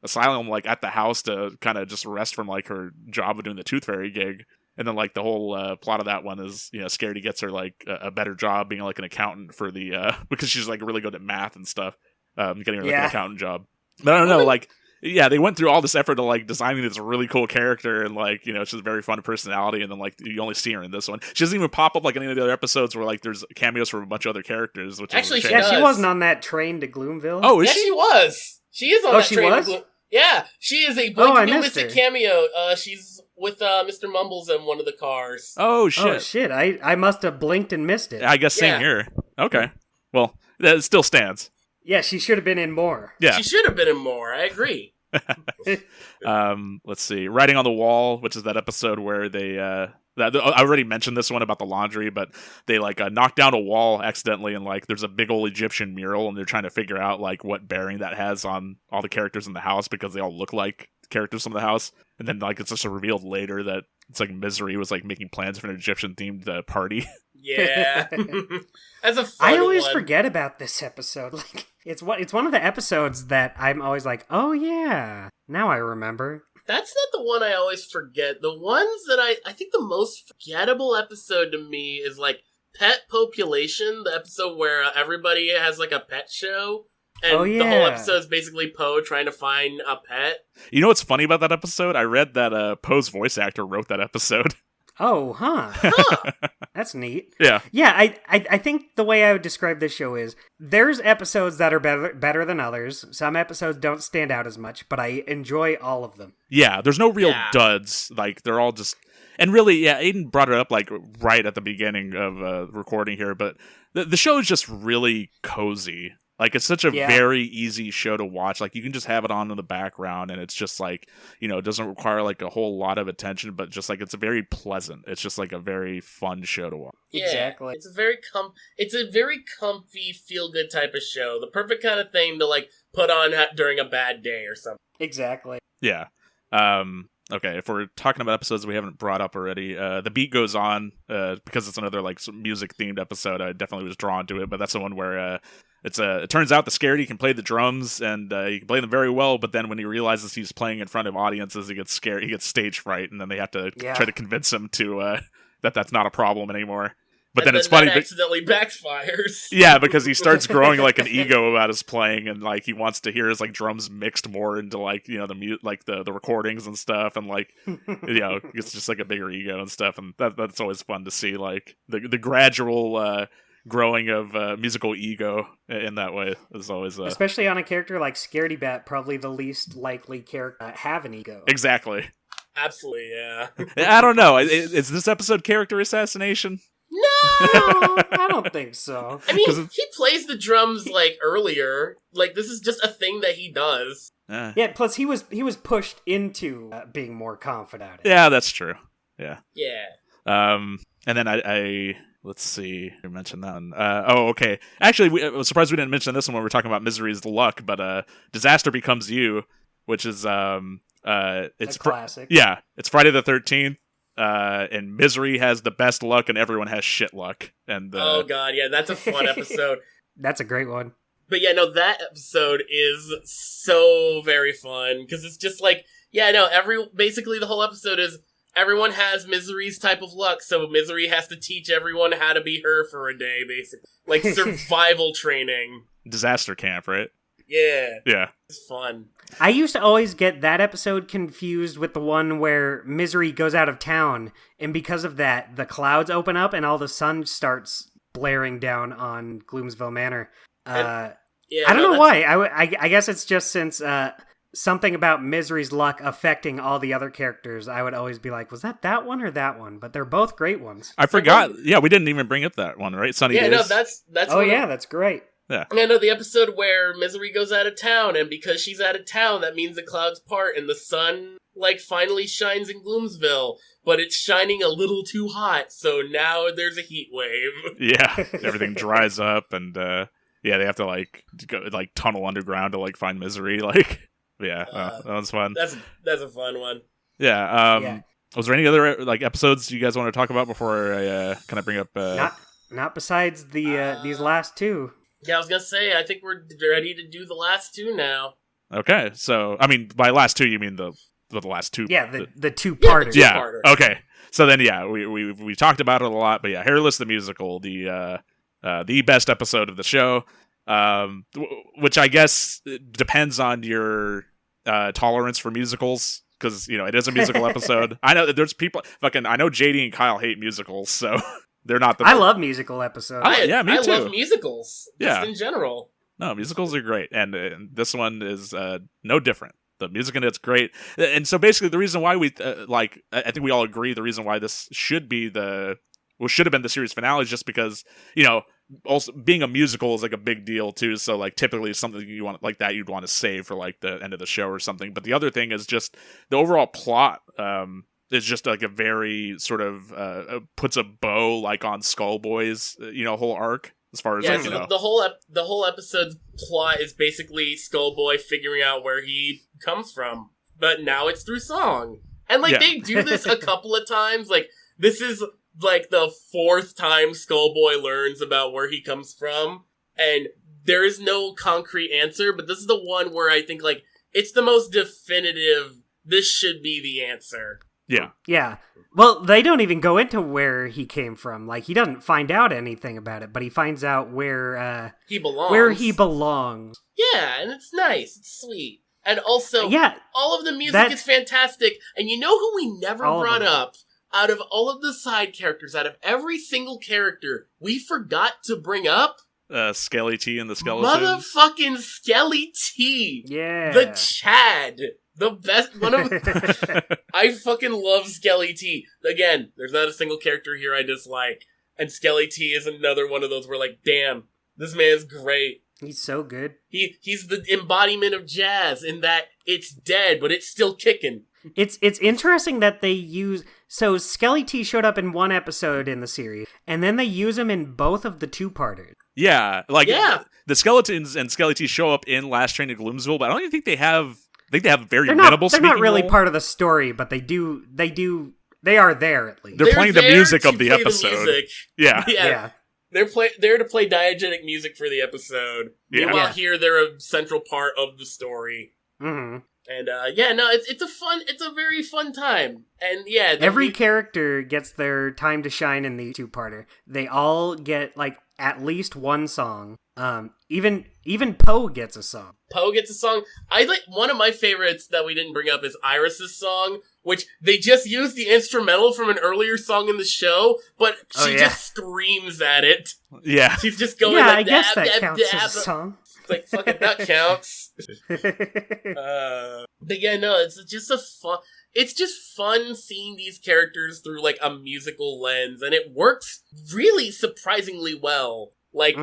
asylum like at the house to kind of just rest from like her job of doing the Tooth Fairy gig. And then like the whole plot of that one is, you know, Scaredy gets her like a better job being like an accountant for the because she's like really good at math and stuff. Getting her like an accountant job. But I don't know, like, yeah, they went through all this effort to like designing this really cool character, and like, you know, she's a very fun personality, and then like you only see her in this one. She doesn't even pop up like any of the other episodes where like there's cameos from a bunch of other characters. Which actually, is she wasn't on that train to Gloomville. Oh, is she? she was. She is on that train. Was? Yeah, she is a Mystic cameo. She's with Mr. Mumbles in one of the cars. Oh shit! Oh shit! I must have blinked and missed it. I guess same here. Okay, well, that still stands. Yeah, she should have been in more. Yeah, she should have been in more. I agree. Let's see. Writing on the Wall, which is that episode where they I already mentioned this one about the laundry, but they like knock down a wall accidentally, and like there's a big old Egyptian mural, and they're trying to figure out like what bearing that has on all the characters in the house, because they all look like characters from the house. And then like it's just revealed later that it's like Misery was like making plans for an Egyptian themed party. Yeah. As a fun I always one. forget about this episode. Like it's one of the episodes that I'm always like, oh yeah, now I remember. That's not the one I always forget. The ones that I think the most forgettable episode to me is like Pet Population, the episode where everybody has like a pet show. And the whole episode is basically Poe trying to find a pet. You know what's funny about that episode? I read that Poe's voice actor wrote that episode. Oh, huh. That's neat. Yeah. Yeah, I think the way I would describe this show is there's episodes that are better than others. Some episodes don't stand out as much, but I enjoy all of them. Yeah, there's no real duds. Like, they're all just... And really, yeah, Aiden brought it up, like, right at the beginning of recording here, but the show is just really cozy. Like, it's such a very easy show to watch. Like, you can just have it on in the background, and it's just, like, you know, it doesn't require, like, a whole lot of attention, but just, like, it's a very pleasant. It's just, like, a very fun show to watch. Yeah, exactly. It's a very comfy, feel-good type of show. The perfect kind of thing to, like, put on during a bad day or something. Exactly. Yeah. Okay, if we're talking about episodes we haven't brought up already, The Beat Goes On, because it's another, like, music-themed episode, I definitely was drawn to it, but that's the one where... it turns out the Scaredy can play the drums, and he can play them very well, but then when he realizes he's playing in front of audiences, he gets scared, he gets stage fright, and then they have to try to convince him to that that's not a problem anymore. But then it's funny. That accidentally backfires. Yeah, because he starts growing like an ego about his playing, and like he wants to hear his like drums mixed more into like, you know, the recordings and stuff, and like, you know, it's just like a bigger ego and stuff, and that's always fun to see, like the gradual growing of musical ego in that way is always especially on a character like Scaredy Bat, probably the least likely character to have an ego. Exactly. Absolutely, yeah. I don't know. Is this episode character assassination? No, I don't think so. I mean, he plays the drums like earlier. Like, this is just a thing that he does. Yeah. Plus, he was pushed into being more confident. Yeah, that's true. Yeah. Yeah. And then I let's see. You mentioned that one. Oh, okay. Actually, I was surprised we didn't mention this one when we were talking about Misery's Luck, but Disaster Becomes You, which is it's classic. Yeah, it's Friday the 13th. And Misery has the best luck, and everyone has shit luck. And oh god, yeah, that's a fun episode. That's a great one. But yeah, no, that episode is so very fun because it's just like, yeah, no, basically the whole episode is everyone has Misery's type of luck, so Misery has to teach everyone how to be her for a day, basically, like survival training. Disaster camp, right? Yeah. Yeah. It's fun. I used to always get that episode confused with the one where Misery goes out of town, and because of that, the clouds open up and all the sun starts blaring down on Gloomsville Manor. I don't know why. I guess it's just since something about Misery's luck affecting all the other characters, I would always be like, was that one or that one? But they're both great ones. I forgot. Yeah, we didn't even bring up that one, right? Sunny Days. Yeah, no, that's oh yeah, that's great. Yeah. I know the episode where Misery goes out of town, and because she's out of town, that means the clouds part, and the sun, like, finally shines in Gloomsville, but it's shining a little too hot, so now there's a heat wave. Yeah, everything dries up, and, yeah, they have to, like, go, like, tunnel underground to, like, find Misery, like, yeah, that was fun. That's a fun one. Yeah, was there any other, like, episodes you guys want to talk about before I, kind of bring up, Not besides these last two. Yeah, I was gonna say, I think we're ready to do the last two now. Okay, so, I mean, by last two, you mean the last two? Yeah, the two-parters. Yeah, okay. So then, yeah, we talked about it a lot, but yeah, Hairless the Musical, the best episode of the show, which I guess depends on your tolerance for musicals, because, you know, it is a musical episode. I know that there's people, I know JD and Kyle hate musicals, so... They're not the. I love musical episodes. Yeah, me too. I love musicals. Just in general. No, musicals are great, and this one is no different. The music in it's great, and so basically the reason why we I think we all agree the reason why this should have been the series finale is just because, you know, also being a musical is like a big deal too. So like typically something you want like that you'd want to save for like the end of the show or something. But the other thing is just the overall plot. It's just like a very sort of puts a bow like on Skullboy's whole arc as far as the whole episode's plot is basically Skullboy figuring out where he comes from, but now it's through song, and like they do this a couple of times. Like this is like the fourth time Skullboy learns about where he comes from, and there is no concrete answer. But this is the one where I think like it's the most definitive. This should be the answer. Yeah. Yeah. Well, they don't even go into where he came from. Like, he doesn't find out anything about it, but he finds out where he belongs. Where he belongs. Yeah, and it's nice. It's sweet. And also, all of the music is fantastic. And you know who we never brought up out of all of the side characters, out of every single character, we forgot to bring up Skelly T and the Skeleton. Motherfucking Skelly T. Yeah. The Chad. The best one of I fucking love Skelly T. Again, there's not a single character here I dislike. And Skelly T is another one of those where like, damn, this man's great. He's so good. He's the embodiment of jazz in that it's dead, but it's still kicking. It's interesting that they use... So Skelly T showed up in one episode in the series, and then they use him in both of the two-parters. Yeah, the Skeletons and Skelly T show up in Last Train to Gloomsville, but I don't even think they have... I think they have a very minimal They're not really role. part of the story, but they are there at least. They're playing the music of the play episode. The music. Yeah. Yeah. They're to play diegetic music for the episode. Yeah. Meanwhile, here they're a central part of the story. Mm-hmm. And it's a very fun time. And yeah, Every character gets their time to shine in the two-parter. They all get like at least one song. Even Poe gets a song. Poe gets a song. I like one of my favorites that we didn't bring up is Iris's song, which they just used the instrumental from an earlier song in the show, but she just screams at it. Yeah. She's just going Yeah, like, I guess dab, that dab, counts dab. as a song. It's like, fucking that counts. But yeah, no, it's just fun seeing these characters through like a musical lens, and it works really surprisingly well. Like,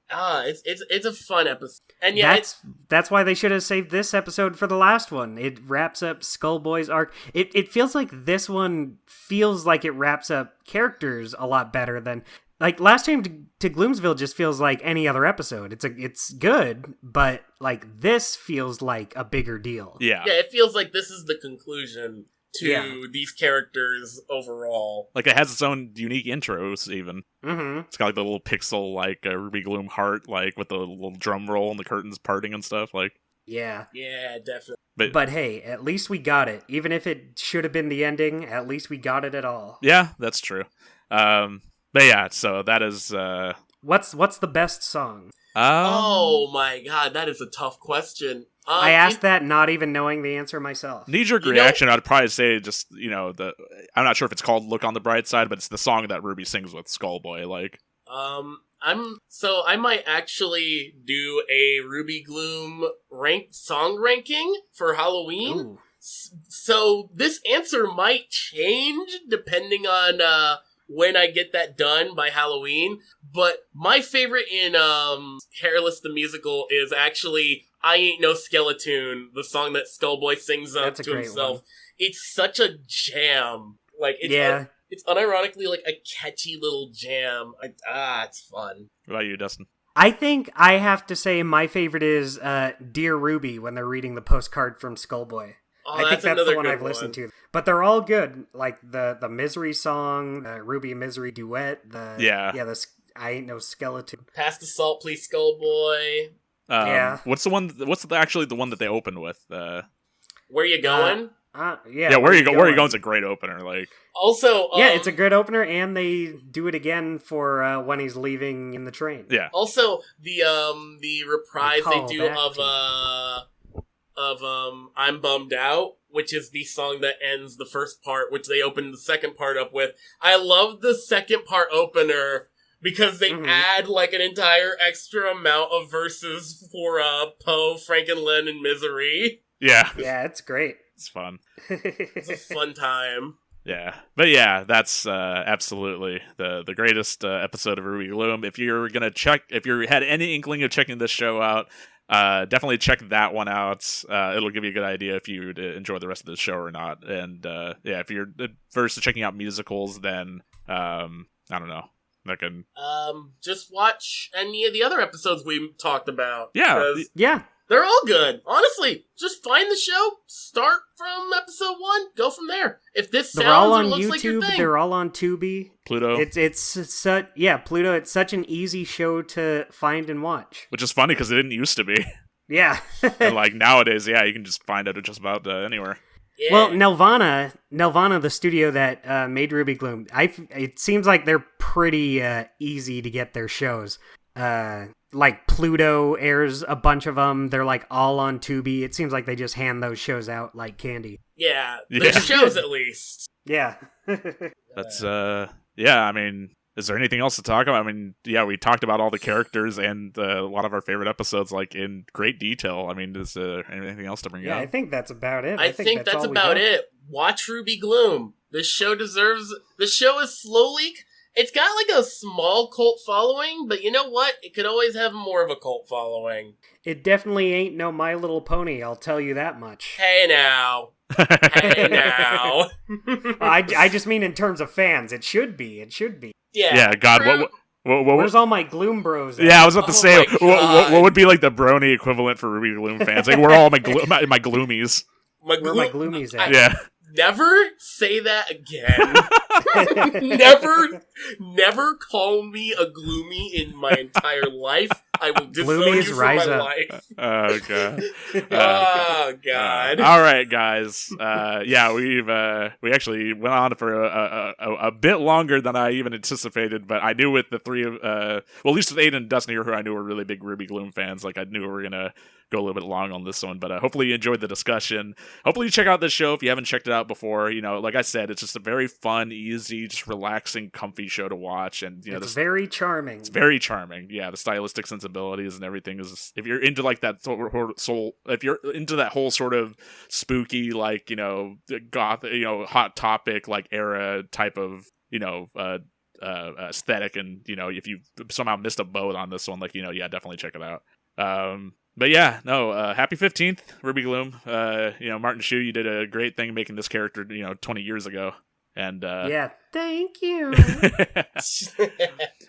it's a fun episode, and yeah, that's why they should have saved this episode for the last one. It wraps up Skullboy's arc. It feels like this one feels like it wraps up characters a lot better than. Like, Last Train to Gloomsville just feels like any other episode. It's good, but, like, this feels like a bigger deal. Yeah. Yeah, it feels like this is the conclusion to these characters overall. Like, it has its own unique intros, even. Mm-hmm. It's got, like, the little pixel, like, Ruby Gloom heart, like, with the little drum roll and the curtains parting and stuff, like... Yeah. Yeah, definitely. But hey, at least we got it. Even if it should have been the ending, at least we got it at all. Yeah, that's true. But yeah, so that is... What's the best song? Oh my god, that is a tough question. I asked that not even knowing the answer myself. Knee-jerk reaction, I'd probably say just, I'm not sure if it's called Look on the Bright Side, but it's the song that Ruby sings with Skullboy, like... I might actually do a Ruby Gloom song ranking for Halloween. Ooh. So this answer might change depending on when I get that done by Halloween. But my favorite in Hairless the Musical is actually I Ain't No Skeleton, the song that Skullboy sings up to himself. One. It's such a jam. Like, it's unironically like a catchy little jam. It's fun. What about you, Dustin? I think I have to say my favorite is Dear Ruby when they're reading the postcard from Skullboy. Oh, I think that's the one I've listened to. But they're all good. Like the Misery song, the Ruby and Misery duet, the I Ain't No Skeleton. Pass the Salt, Please, Skullboy. What's the one? What's actually the one that they opened with? Where You Going? Where you going is a great opener. Like, also, it's a good opener, and they do it again for when he's leaving in the train. Yeah. Also, the reprise they do of I'm Bummed Out, which is the song that ends the first part, which they opened the second part up with. I love the second part opener because they add like an entire extra amount of verses for Poe, Frankenlin, and Misery. Yeah. Yeah, it's great. It's fun. It's a fun time. Yeah. But yeah, that's absolutely the greatest episode of Ruby Gloom. If you're going to if you had any inkling of checking this show out, definitely check that one out. It'll give you a good idea if you enjoy the rest of the show or not. And if you're averse to checking out musicals, then I don't know. Just watch any of the other episodes we talked about. Yeah. They're all good. Honestly, just find the show, start from episode 1, go from there. If this sounds they're all on or looks YouTube, like your thing. they're all on Tubi. Pluto. Pluto. It's such an easy show to find and watch. Which is funny because it didn't used to be. Yeah. And like nowadays, you can just find it just about anywhere. Yeah. Well, Nelvana, the studio that made Ruby Gloom, it seems like they're pretty easy to get their shows. like Pluto airs a bunch of them. They're like all on Tubi. It seems like they just hand those shows out like candy. Yeah, the shows at least. Yeah. That's I mean, is there anything else to talk about? I mean, yeah, we talked about all the characters and a lot of our favorite episodes like in great detail. I mean, is there anything else to bring up? Yeah, I think that's about it. I think that's about it. Watch Ruby Gloom. This show is slowly. It's got like a small cult following, but you know what? It could always have more of a cult following. It definitely ain't no My Little Pony, I'll tell you that much. Hey now. Hey now. I just mean in terms of fans. It should be. Yeah. Yeah, God, what where's all my Gloom bros at? Yeah, I was about to say, my what would be like the brony equivalent for Ruby Gloom fans? Like, we're all my gloomies. Where are my gloomies at? Yeah. Never say that again. Never call me a gloomy in my entire life. I will disown you from my life. Oh god. Oh god. All right, guys. We actually went on for a bit longer than I even anticipated, but I knew with the three of at least with Aiden and Dustin here, who I knew were really big Ruby Gloom fans, like I knew we were gonna go a little bit long on this one, but hopefully you enjoyed the discussion. Hopefully you check out this show if you haven't checked it out before. You know, like I said, it's just a very fun, easy, just relaxing, comfy show to watch, and it's very charming. It's very charming. Yeah, the stylistic sensibilities and everything is. If you're into like that if you're into that whole sort of spooky, like goth, hot topic like era type of aesthetic, and if you somehow missed a boat on this one, definitely check it out. But yeah, no, happy 15th, Ruby Gloom. Martin Shu, you did a great thing making this character, 20 years ago. And yeah, thank you.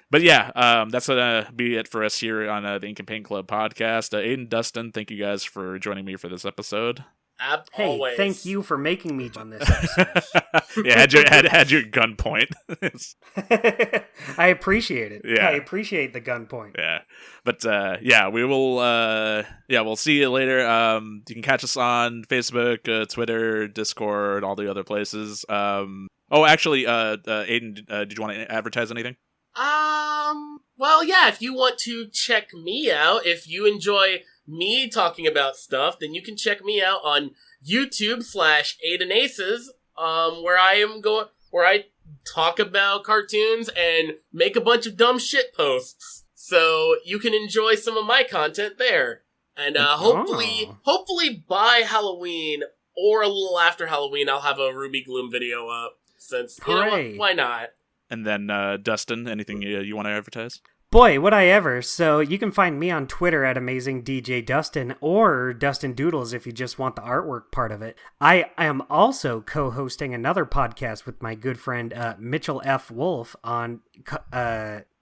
But yeah, that's gonna be it for us here on the Ink and Paint Club podcast. Aiden, Dustin, thank you guys for joining me for this episode. Hey, thank you for making me on this episode. Yeah, had your gunpoint. I appreciate it. Yeah. I appreciate the gunpoint. Yeah, but we will. We'll see you later. You can catch us on Facebook, Twitter, Discord, all the other places. Actually, Aiden, did you want to advertise anything? Well, yeah. If you want to check me out, if you enjoy me talking about stuff, then you can check me out on YouTube /AidenAces, where I talk about cartoons and make a bunch of dumb shit posts. So you can enjoy some of my content there. And hopefully by Halloween or a little after Halloween, I'll have a Ruby Gloom video up. Since, why not? And then, Dustin, anything you want to advertise? Boy, would I ever. So you can find me on Twitter at AmazingDJDustin or Dustin Doodles if you just want the artwork part of it. I am also co-hosting another podcast with my good friend Mitchell F. Wolf on...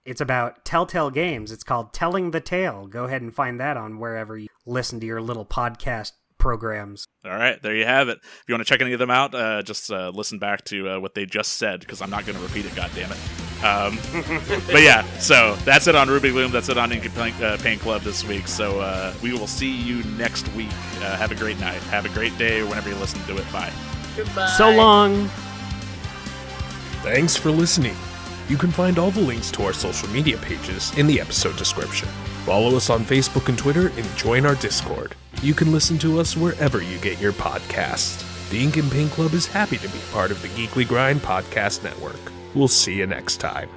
it's about Telltale Games. It's called Telling the Tale. Go ahead and find that on wherever you listen to your little podcast programs. All right, there you have it. If you want to check any of them out, just listen back to what they just said, because I'm not going to repeat it, goddammit. But yeah, so that's it on Ruby Gloom. That's it on Ink and Paint Club this week. So we will see you next week. Have a great night. Have a great day whenever you listen to it. Bye. Goodbye. So long. Thanks for listening. You can find all the links to our social media pages in the episode description. Follow us on Facebook and Twitter and join our Discord. You can listen to us wherever you get your podcasts. The Ink and Paint Club is happy to be part of the Geekly Grind Podcast Network. We'll see you next time.